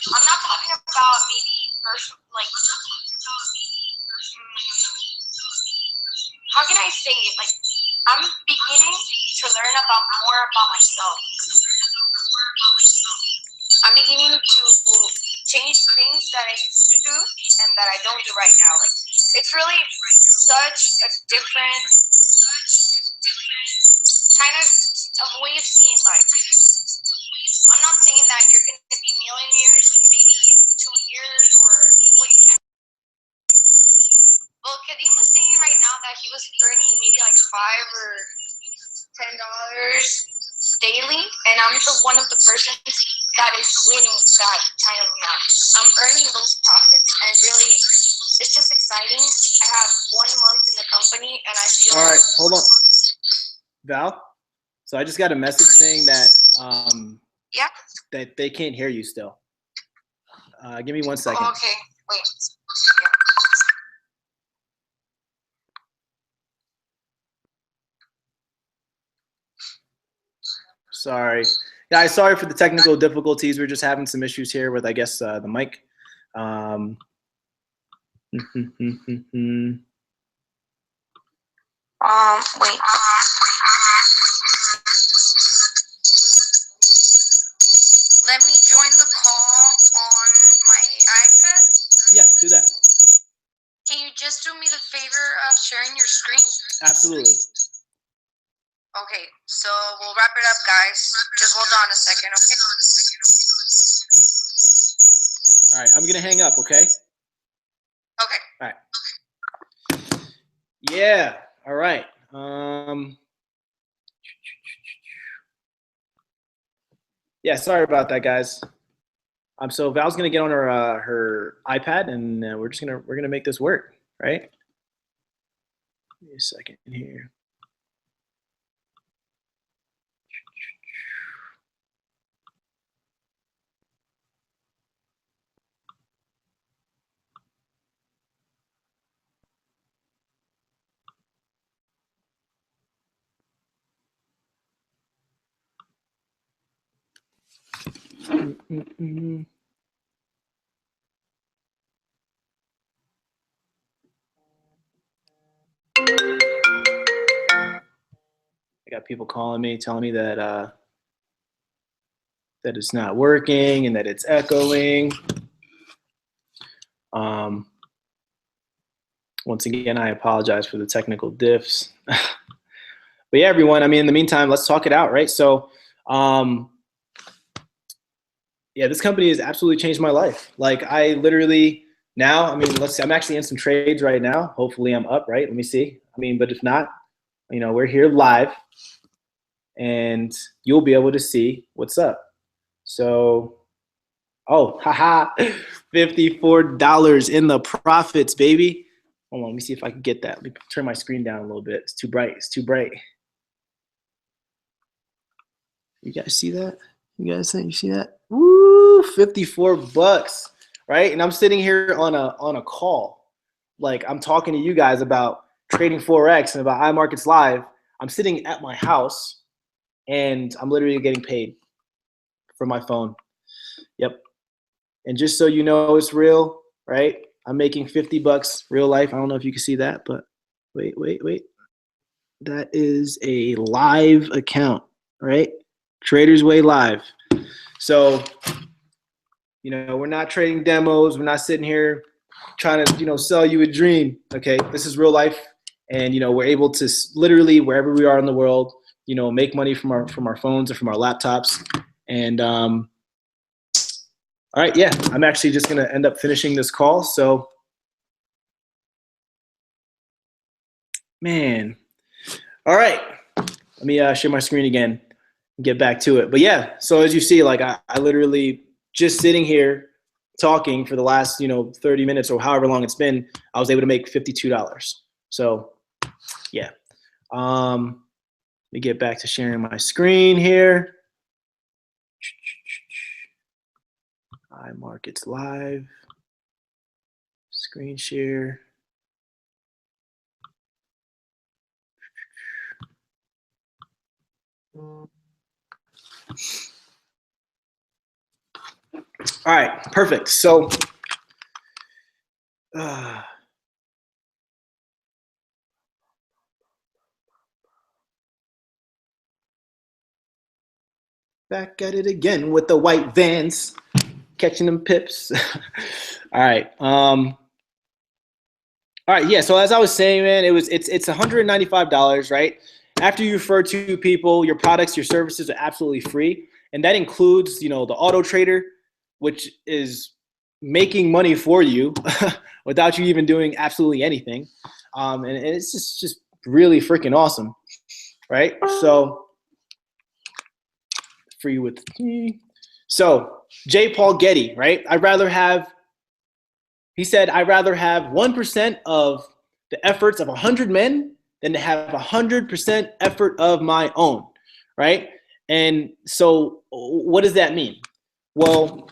I'm not talking about maybe personal, like, how can I say it? Like, I'm beginning to learn more about myself. I'm beginning to change things that I used to do and that I don't do right now. Like, it's really such a different kind of way of seeing life. I'm not saying that you're going to be millionaires in maybe 2 years or, well, you can't. Well, Kadeem was saying right now that he was earning maybe like $5 or $10 daily, and I'm one of the persons that is winning that kind of amount. I'm earning those profits, and really, it's just exciting. I have 1 month in the company, and I feel. All right, hold on, Val. So I just got a message saying that yeah, that they can't hear you still. Give me 1 second. Oh, okay, wait. Yeah. Sorry. Guys, sorry for the technical difficulties. We're just having some issues here with, I guess, the mic. Wait. Let me join the call on my iPad. Yeah, do that. Can you just do me the favor of sharing your screen? Absolutely. Okay, so we'll wrap it up, guys. Just hold on a second, okay? All right, I'm going to hang up, okay? Okay. All right. Yeah, all right. Yeah, sorry about that, guys. So Val's gonna get on her iPad, and we're gonna make this work, right? Give me a second here. I got people calling me, telling me that that it's not working and that it's echoing. Once again, I apologize for the technical diffs. But yeah, everyone, I mean, in the meantime, let's talk it out, right? So, yeah, this company has absolutely changed my life. Like, I literally now, I mean, let's see, I'm actually in some trades right now. Hopefully I'm up, right? Let me see. I mean, but if not, you know, we're here live and you'll be able to see what's up. So, oh, haha, $54 in the profits, baby. Hold on, let me see if I can get that. Let me turn my screen down a little bit. It's too bright. It's too bright. You guys see that? You guys think you see that? Woo, $54, right? And I'm sitting here on a call. Like, I'm talking to you guys about trading Forex and about iMarkets Live. I'm sitting at my house and I'm literally getting paid from my phone. Yep. And just so you know it's real, right? I'm making 50 bucks real life. I don't know if you can see that, but wait. That is a live account, right? Traders Way Live. So, you know, we're not trading demos. We're not sitting here trying to, you know, sell you a dream. Okay, this is real life, and you know, we're able to literally wherever we are in the world, you know, make money from our phones or from our laptops. And all right, yeah, I'm actually just gonna end up finishing this call. So, man. All right, let me share my screen again and get back to it. But yeah, so as you see, like I literally just sitting here talking for the last, you know, 30 minutes or however long it's been, I was able to make $52. So yeah, let me get back to sharing my screen here. iMarkets Live, screen share. All right, perfect. So, back at it again with the white Vans, catching them pips. All right. All right. Yeah. So as I was saying, man, it's $195, right? After you refer to people, your products, your services are absolutely free, and that includes, you know, the auto trader, which is making money for you without you even doing absolutely anything, and it's just really freaking awesome, right? So free with me. So J. Paul Getty, right? He said, I'd rather have 1% of the efforts of 100 men than to have 100% effort of my own, right? And so what does that mean? Well,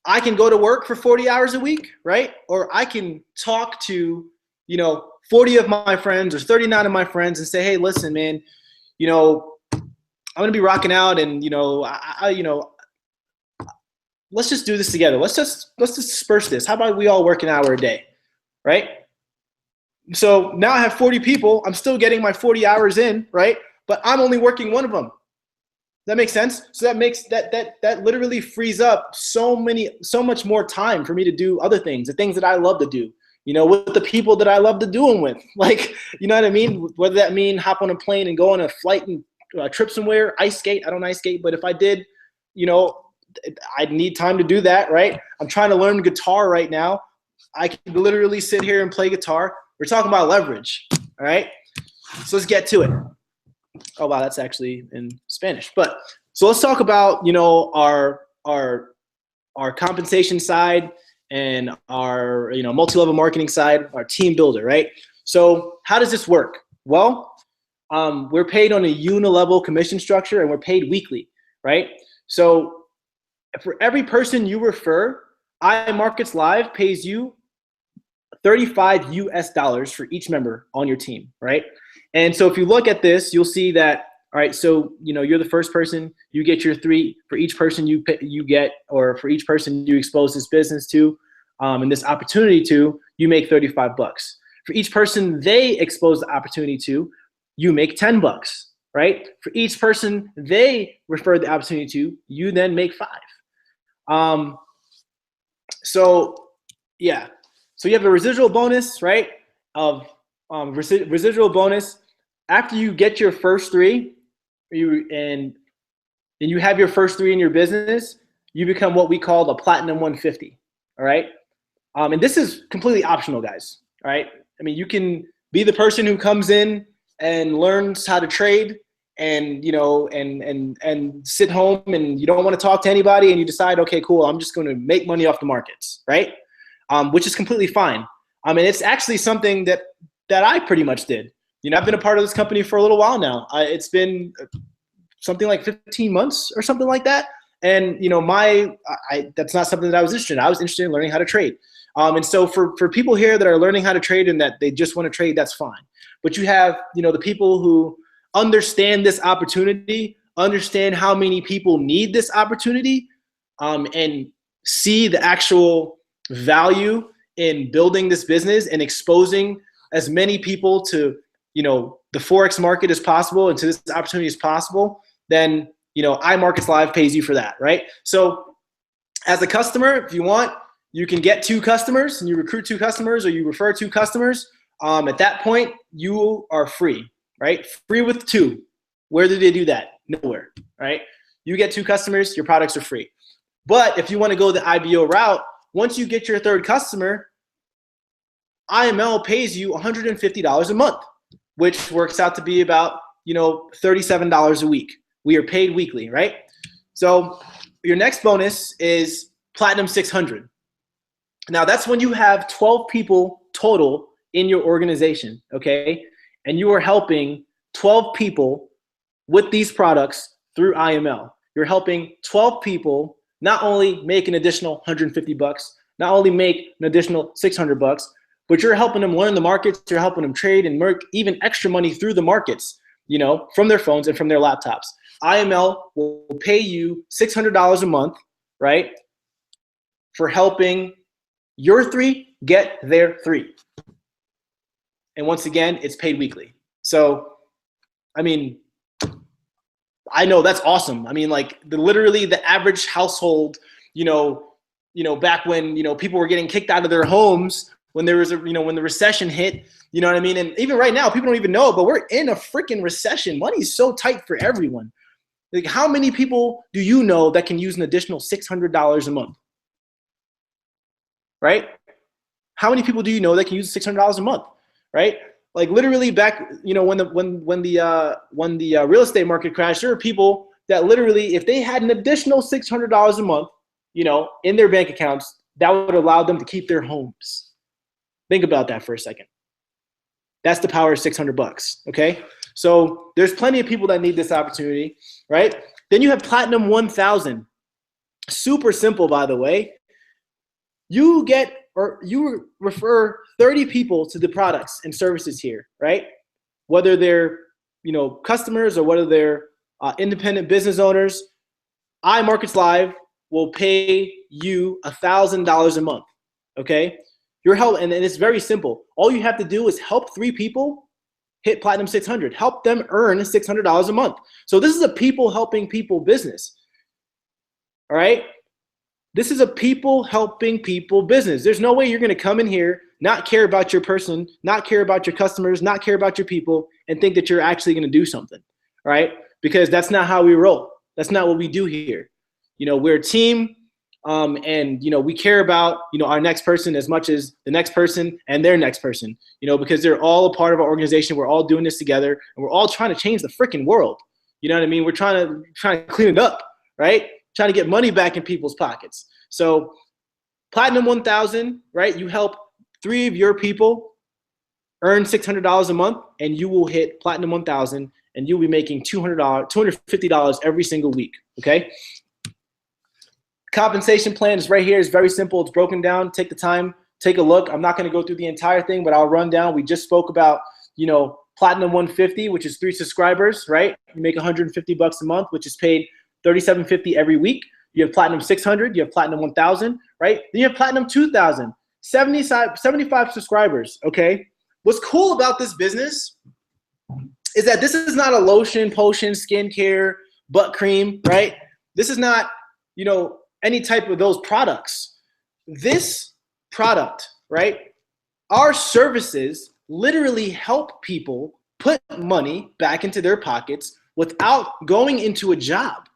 I can go to work for 40 hours a week, right? Or I can talk to, you know, 40 of my friends or 39 of my friends and say, hey, listen, man, you know, I'm going to be rocking out, and, you know, let's just do this together. Let's just disperse this. How about we all work an hour a day, right? So now I have 40 people. I'm still getting my 40 hours in, right? But I'm only working one of them. That makes sense? So that makes that literally frees up so much more time for me to do other things, the things that I love to do, you know, with the people that I love to do them with. Like, you know what I mean? Whether that mean hop on a plane and go on a flight and trip somewhere, ice skate. I don't ice skate, but if I did, you know, I'd need time to do that, right? I'm trying to learn guitar right now. I can literally sit here and play guitar. We're talking about leverage, all right? So let's get to it. Oh, wow, that's actually in Spanish. But so let's talk about, you know, our compensation side and our, you know, multi-level marketing side, our team builder, right? So how does this work? Well, we're paid on a unilevel commission structure, and we're paid weekly, right? So for every person you refer, iMarkets Live pays you $35 US for each member on your team, right? And so if you look at this, you'll see that, all right, so, you know, you're the first person, you get your 3 for each person you get, or for each person you expose this business to, and this opportunity to, you make 35 bucks. For each person they expose the opportunity to, you make 10 bucks, right? For each person they refer the opportunity to, you then make 5. So yeah, so you have a residual bonus, right? Of residual bonus after you get your first 3, and you have your first 3 in your business, you become what we call the Platinum 150. All right, and this is completely optional, guys. All right, I mean, you can be the person who comes in and learns how to trade, and, you know, and sit home, and you don't want to talk to anybody, and you decide, okay, cool, I'm just going to make money off the markets, right? Which is completely fine. I mean, it's actually something that I pretty much did. You know, I've been a part of this company for a little while now. It's been something like 15 months or something like that. And, you know, that's not something that I was interested in. I was interested in learning how to trade. And so for people here that are learning how to trade and that they just want to trade, that's fine. But you have, you know, the people who understand this opportunity, understand how many people need this opportunity, and see the actual value in building this business and exposing as many people to, the Forex market as possible and to this opportunity as possible, then, iMarkets Live pays you for that, right? So as a customer, if you want, you can get 2 customers and you recruit 2 customers or you refer 2 customers. At that point, you are free, right? Free with 2. Where do they do that? Nowhere, right? You get 2 customers, your products are free. But if you want to go the IBO route, once you get your 3rd customer, IML pays you $150 a month, which works out to be about, $37 a week. We are paid weekly, right? So your next bonus is Platinum 600. Now that's when you have 12 people total in your organization, okay? And you are helping 12 people with these products through IML. You're helping 12 people not only make an additional $150, not only make an additional $600, but you're helping them learn the markets, you're helping them trade and make even extra money through the markets, from their phones and from their laptops. IML will pay you $600 a month, right, for helping your 3 get their 3. And once again, it's paid weekly. So, I know that's awesome. Literally the average household, back when, people were getting kicked out of their homes when there was when the recession hit, you know what I mean? And even right now, people don't even know, but we're in a freaking recession. Money's so tight for everyone. Like, how many people do you know that can use an additional $600 a month? Right? How many people do you know that can use $600 a month? Right? Like literally back, when the real estate market crashed, there were people that literally, if they had an additional $600 a month, in their bank accounts, that would allow them to keep their homes. Think about that for a second. That's the power of $600, okay? So there's plenty of people that need this opportunity, right? Then you have Platinum 1000. Super simple, by the way. You refer 30 people to the products and services here, right? Whether they're, customers or whether they're independent business owners, iMarkets Live will pay you $1,000 a month, okay? Your help, and it's very simple. All you have to do is help 3 people hit Platinum 600. Help them earn $600 a month. So this is a people helping people business, all right? This is a people helping people business. There's no way you're going to come in here, not care about your person, not care about your customers, not care about your people, and think that you're actually going to do something, all right? Because that's not how we roll. That's not what we do here. We're a team, and we care about our next person as much as the next person and their next person. Because they're all a part of our organization. We're all doing this together, and we're all trying to change the freaking world. You know what I mean? We're trying to clean it up, right? Trying to get money back in people's pockets. So Platinum 1000, right? You help 3 of your people earn $600 a month, and you will hit Platinum 1000, and you'll be making $250 every single week, okay? Compensation plan is right here. It's very simple. It's broken down. Take the time, take a look. I'm not going to go through the entire thing, but I'll run down. We just spoke about, Platinum 150, which is 3 subscribers, right? You make $150 a month, which is paid $37.50 every week. You have Platinum 600. You have Platinum 1000, right? Then you have Platinum 2000, 75 subscribers, okay? What's cool about this business is that this is not a lotion, potion, skincare, butt cream, right? This is not, any type of those products. This product, right? Our services literally help people put money back into their pockets without going into a job.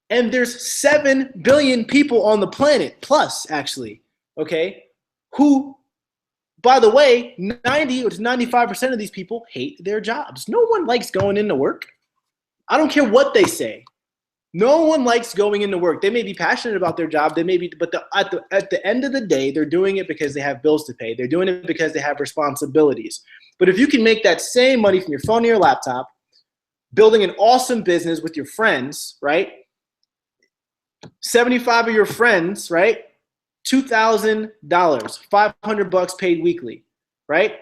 And there's 7 billion people on the planet, plus actually, okay, who, by the way, 90 or 95% of these people hate their jobs. No one likes going into work. I don't care what they say. No one likes going into work. They may be passionate about their job. They may be, but at the end of the day, they're doing it because they have bills to pay. They're doing it because they have responsibilities. But if you can make that same money from your phone or your laptop, building an awesome business with your friends, right? 75 of your friends, right? $2,000, $500 paid weekly, right?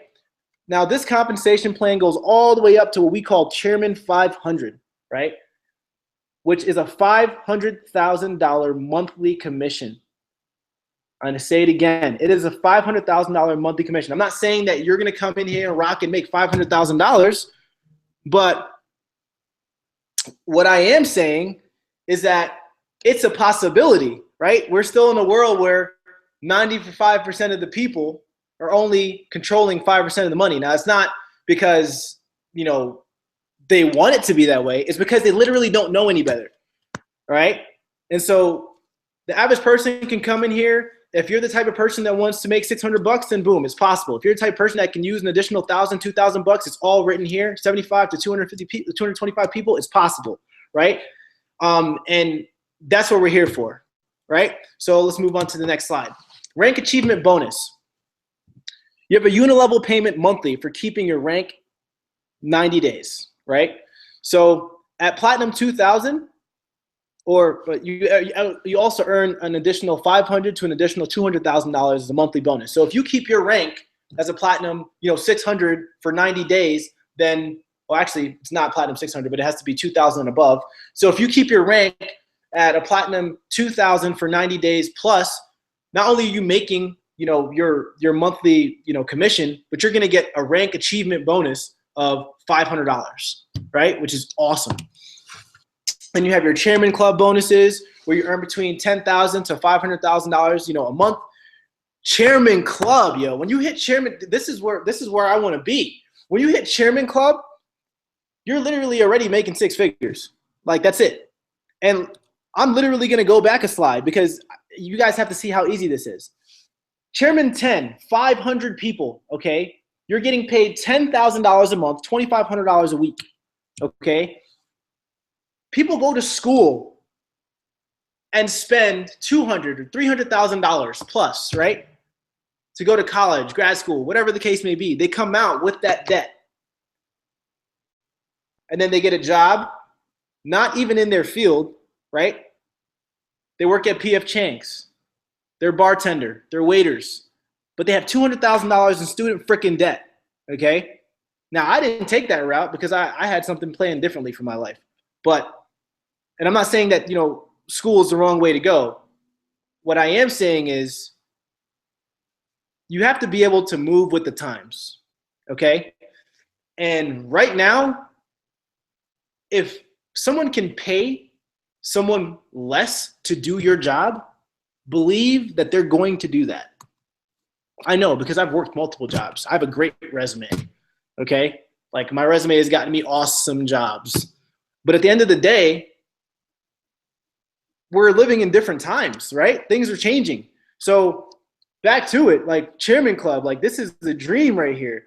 Now, this compensation plan goes all the way up to what we call Chairman 500, right? Which is a $500,000 monthly commission. I'm going to say it again. It is a $500,000 monthly commission. I'm not saying that you're going to come in here and rock and make $500,000, but what I am saying is that it's a possibility, right? We're still in a world where 95% of the people are only controlling 5% of the money. Now, it's not because, you know, they want it to be that way. It's because they literally don't know any better, right? And so the average person can come in here. If you're the type of person that wants to make $600, then boom, it's possible. If you're the type of person that can use an additional $1,000, $2,000, it's all written here. 75 to 250 people, 225 people, it's possible, right? And that's what we're here for, right? So let's move on to the next slide. Rank achievement bonus. You have a unilevel payment monthly for keeping your rank 90 days, right? So at Platinum 2000, but you also earn an additional $500 to an additional $200,000 as a monthly bonus. So if you keep your rank as a Platinum, 600 for 90 days, then, well, actually it's not Platinum 600, but it has to be 2000 and above. So if you keep your rank at a Platinum 2000 for 90 days plus, not only are you making your monthly commission, but you're going to get a rank achievement bonus of $500, right? Which is awesome. And you have your Chairman Club bonuses where you earn between $10,000 to $500,000, a month. Chairman Club, yo. When you hit Chairman, this is where I want to be. When you hit Chairman Club, you're literally already making six figures. Like, that's it. And I'm literally going to go back a slide because you guys have to see how easy this is. Chairman 10, 500 people, okay? You're getting paid $10,000 a month, $2,500 a week, okay? People go to school and spend $200,000 or $300,000 plus, right? To go to college, grad school, whatever the case may be. They come out with that debt. And then they get a job, not even in their field, right? They work at P.F. Chang's. They're bartender, they're waiters, but they have $200,000 in student frickin' debt, okay? Now, I didn't take that route because I had something planned differently for my life. And I'm not saying that, school is the wrong way to go. What I am saying is you have to be able to move with the times, okay? And right now, if someone can pay someone less to do your job, believe that they're going to do that. I know because I've worked multiple jobs. I have a great resume, okay? Like, my resume has gotten me awesome jobs. But at the end of the day, we're living in different times, right? Things are changing. So back to it, like Chairman Club, like this is the dream right here.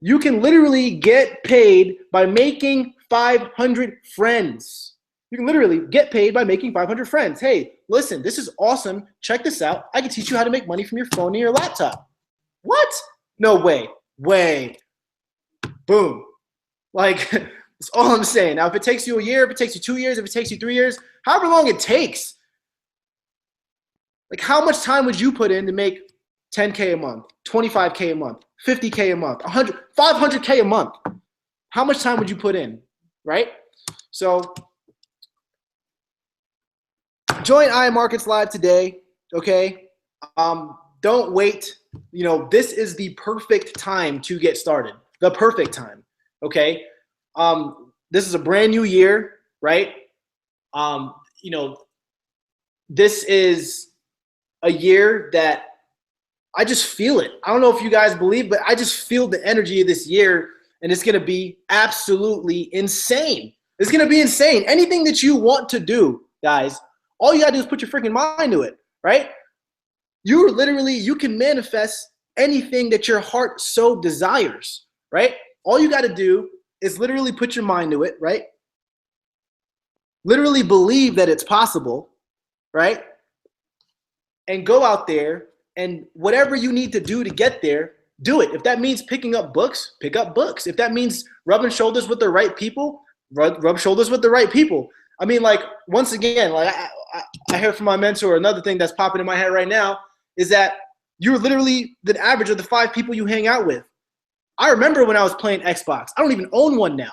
You can literally get paid by making 500 friends. You can literally get paid by making 500 friends. Hey, listen, this is awesome. Check this out. I can teach you how to make money from your phone and your laptop. What? No way. Boom. Like, that's all I'm saying. Now, if it takes you a year, if it takes you 2 years, if it takes you 3 years, however long it takes, like, how much time would you put in to make 10K a month, 25K a month, 50K a month, 100, 500K a month? How much time would you put in, right? So join iMarkets Live today, okay? Don't wait. This is the perfect time to get started. The perfect time, okay? This is a brand new year, right? This is a year that I just feel it. I don't know if you guys believe, but I just feel the energy of this year, and it's going to be absolutely insane. It's going to be insane. Anything that you want to do, guys, all you got to do is put your freaking mind to it, right? You can manifest anything that your heart so desires, right? All you got to do is literally put your mind to it, right? Literally believe that it's possible, right? And go out there and whatever you need to do to get there, do it. If that means picking up books, pick up books. If that means rubbing shoulders with the right people, rub shoulders with the right people. I mean, like, once again, like I heard from my mentor, another thing that's popping in my head right now is that you're literally the average of the 5 people you hang out with. I remember when I was playing Xbox. I don't even own one now.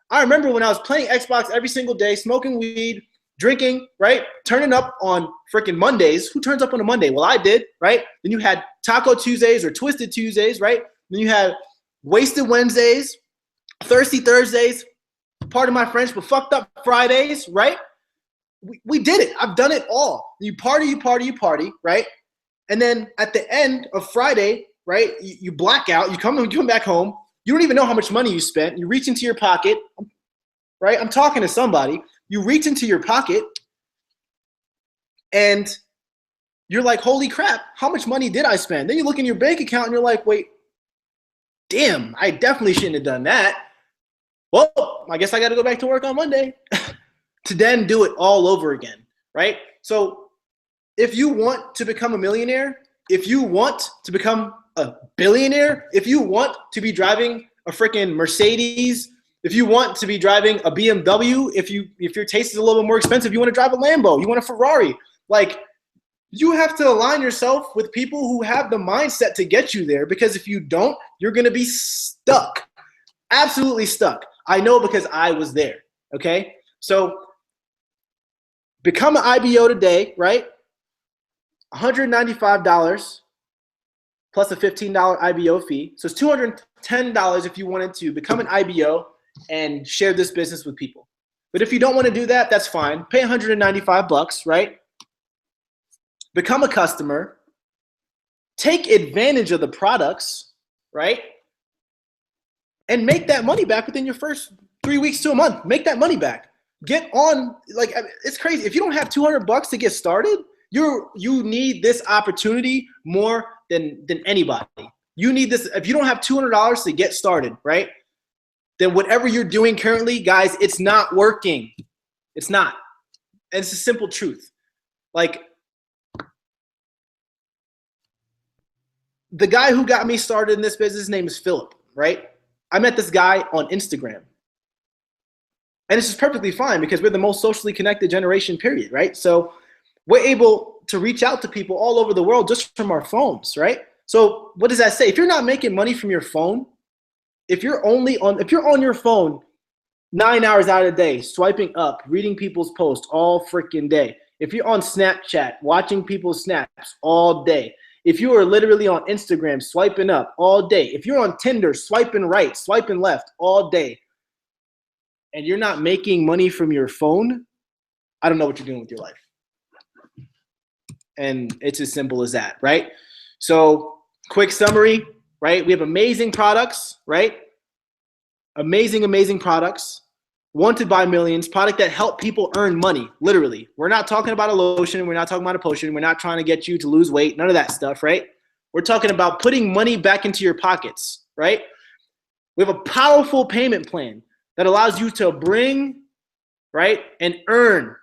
I remember when I was playing Xbox every single day, smoking weed, drinking, right? Turning up on freaking Mondays. Who turns up on a Monday? Well, I did, right? Then you had Taco Tuesdays or Twisted Tuesdays, right? Then you had Wasted Wednesdays, Thirsty Thursdays, pardon my French, but fucked up Fridays, right? We did it. I've done it all. You party, right? And then at the end of Friday, right, you black out. You come back home. You don't even know how much money you spent. You reach into your pocket, right? I'm talking to somebody. You reach into your pocket, and you're like, holy crap, how much money did I spend? Then you look in your bank account, and you're like, wait, damn, I definitely shouldn't have done that. Well, I guess I got to go back to work on Monday to then do it all over again, right? So if you want to become a millionaire, if you want to become a billionaire, if you want to be driving a freaking Mercedes, if you want to be driving a BMW, if your taste is a little bit more expensive, you want to drive a Lambo, you want a Ferrari, like you have to align yourself with people who have the mindset to get you there, because if you don't, you're going to be stuck, absolutely stuck. I know because I was there, okay? So become an IBO today, right? $195 plus a $15 IBO fee. So it's $210 if you wanted to become an IBO and share this business with people. But if you don't want to do that, that's fine. Pay $195, right? Become a customer. Take advantage of the products, right? And make that money back within your first 3 weeks to a month. Make that money back. Get on, like, it's crazy. If you don't have $200 to get started, you need this opportunity more than anybody. You need this. If you don't have $200 to get started, right? Then whatever you're doing currently, guys, it's not working. It's not. And it's a simple truth. Like, the guy who got me started in this business, his name is Philip, right? I met this guy on Instagram. And this is perfectly fine because we're the most socially connected generation, period, right? So we're able to reach out to people all over the world just from our phones, right? So what does that say? If you're not making money from your phone, if you're on your phone 9 hours out of the day, swiping up, reading people's posts all freaking day, if you're on Snapchat, watching people's snaps all day, if you are literally on Instagram, swiping up all day, if you're on Tinder, swiping right, swiping left all day, and you're not making money from your phone, I don't know what you're doing with your life. And it's as simple as that, right? So quick summary, right? We have amazing products, right? Amazing, amazing products. Wanted by millions, product that help people earn money, literally. We're not talking about a lotion. We're not talking about a potion. We're not trying to get you to lose weight. None of that stuff, right? We're talking about putting money back into your pockets, right? We have a powerful payment plan that allows you to bring, right, and earn.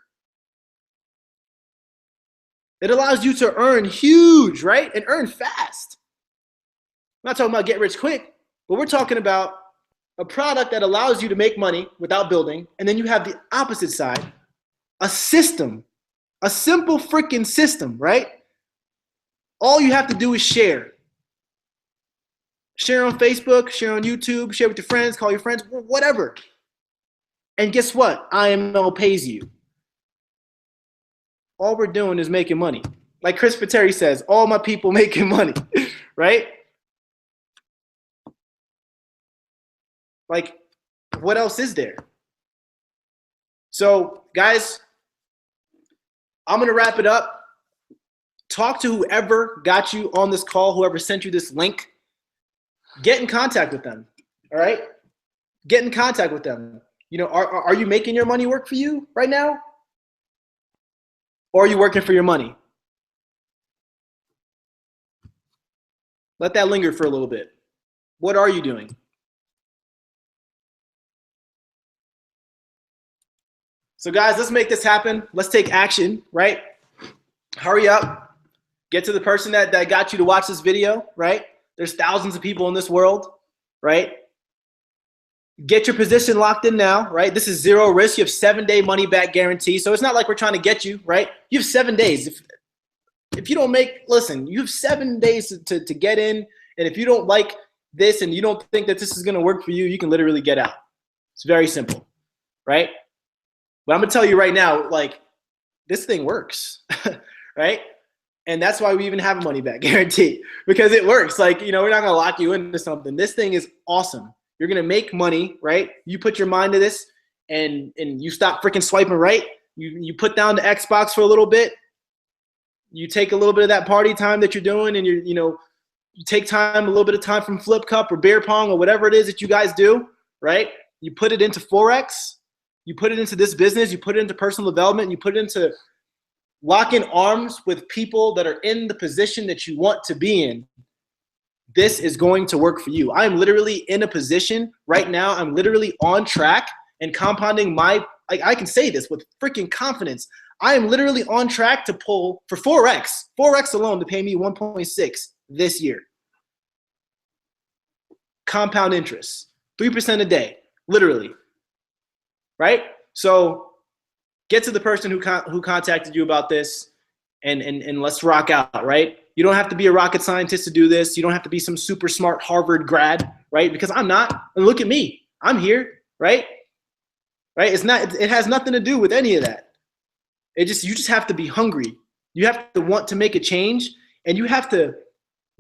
It allows you to earn huge, right, and earn fast. I'm not talking about get rich quick, but we're talking about a product that allows you to make money without building. And then you have the opposite side, a system, a simple freaking system, right? All you have to do is share. Share on Facebook, share on YouTube, share with your friends, call your friends, whatever. And guess what? IML pays you. All we're doing is making money. Like Chris Pateri says, all my people making money, right? Like, what else is there? So, guys, I'm going to wrap it up. Talk to whoever got you on this call, whoever sent you this link. Get in contact with them, all right? Get in contact with them. You know, are you making your money work for you right now? Or are you working for your money? Let that linger for a little bit. What are you doing? So guys, let's make this happen. Let's take action, right? Hurry up. Get to the person that got you to watch this video, right? There's thousands of people in this world, right? Get your position locked in now, right? This is zero risk. You have 7-day money back guarantee. So it's not like we're trying to get you, right? You have 7 days. If you don't make, listen, you have 7 days to get in. And if you don't like this and you don't think that this is going to work for you, you can literally get out. It's very simple, right? But I'm going to tell you right now, like, this thing works, right? And that's why we even have a money back guarantee, because it works. Like, you know, we're not going to lock you into something. This thing is awesome. You're going to make money, right? You put your mind to this and you stop freaking swiping right. You put down the Xbox for a little bit. You take a little bit of that party time that you're doing and you take time, a little bit of time from Flip Cup or beer pong or whatever it is that you guys do, right? You put it into Forex. You put it into this business. You put it into personal development. You put it into locking arms with people that are in the position that you want to be in. This is going to work for you. I'm literally in a position right now. I'm literally on track and compounding I can say this with freaking confidence. I am literally on track to pull for Forex alone to pay me 1.6 this year. Compound interest, 3% a day, literally, right? So get to the person who contacted you about this and let's rock out, right? You don't have to be a rocket scientist to do this. You don't have to be some super smart Harvard grad, right? Because I'm not. And look at me. I'm here, right? Right? It has nothing to do with any of that. You just have to be hungry. You have to want to make a change, and you have to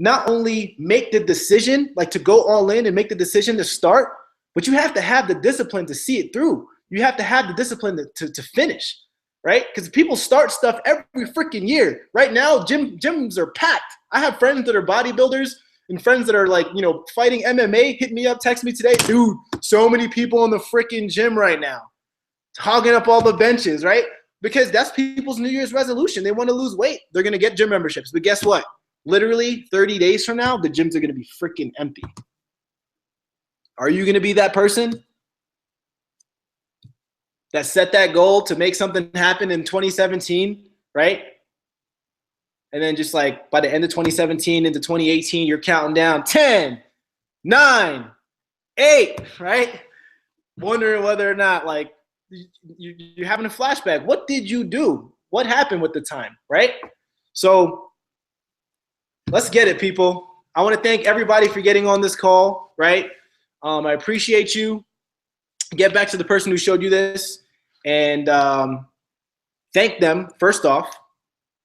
not only make the decision, like to go all in and make the decision to start, but you have to have the discipline to see it through. You have to have the discipline to finish, right? Because people start stuff every freaking year. Right now, gyms are packed. I have friends that are bodybuilders and friends that are like, fighting MMA, hit me up, text me today. Dude, so many people in the freaking gym right now, hogging up all the benches, right? Because that's people's New Year's resolution. They want to lose weight. They're going to get gym memberships. But guess what? Literally 30 days from now, the gyms are going to be freaking empty. Are you going to be that person that set that goal to make something happen in 2017, right? And then just like by the end of 2017 into 2018, you're counting down 10, 9, 8, right? Wondering whether or not like you're having a flashback. What did you do? What happened with the time, right? So let's get it, people. I want to thank everybody for getting on this call, right? I appreciate you. Get back to the person who showed you this and thank them, first off.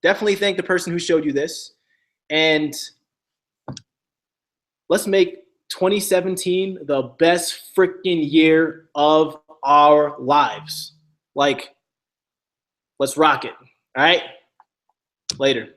Definitely thank the person who showed you this. And let's make 2017 the best freaking year of our lives. Like, let's rock it. All right? Later.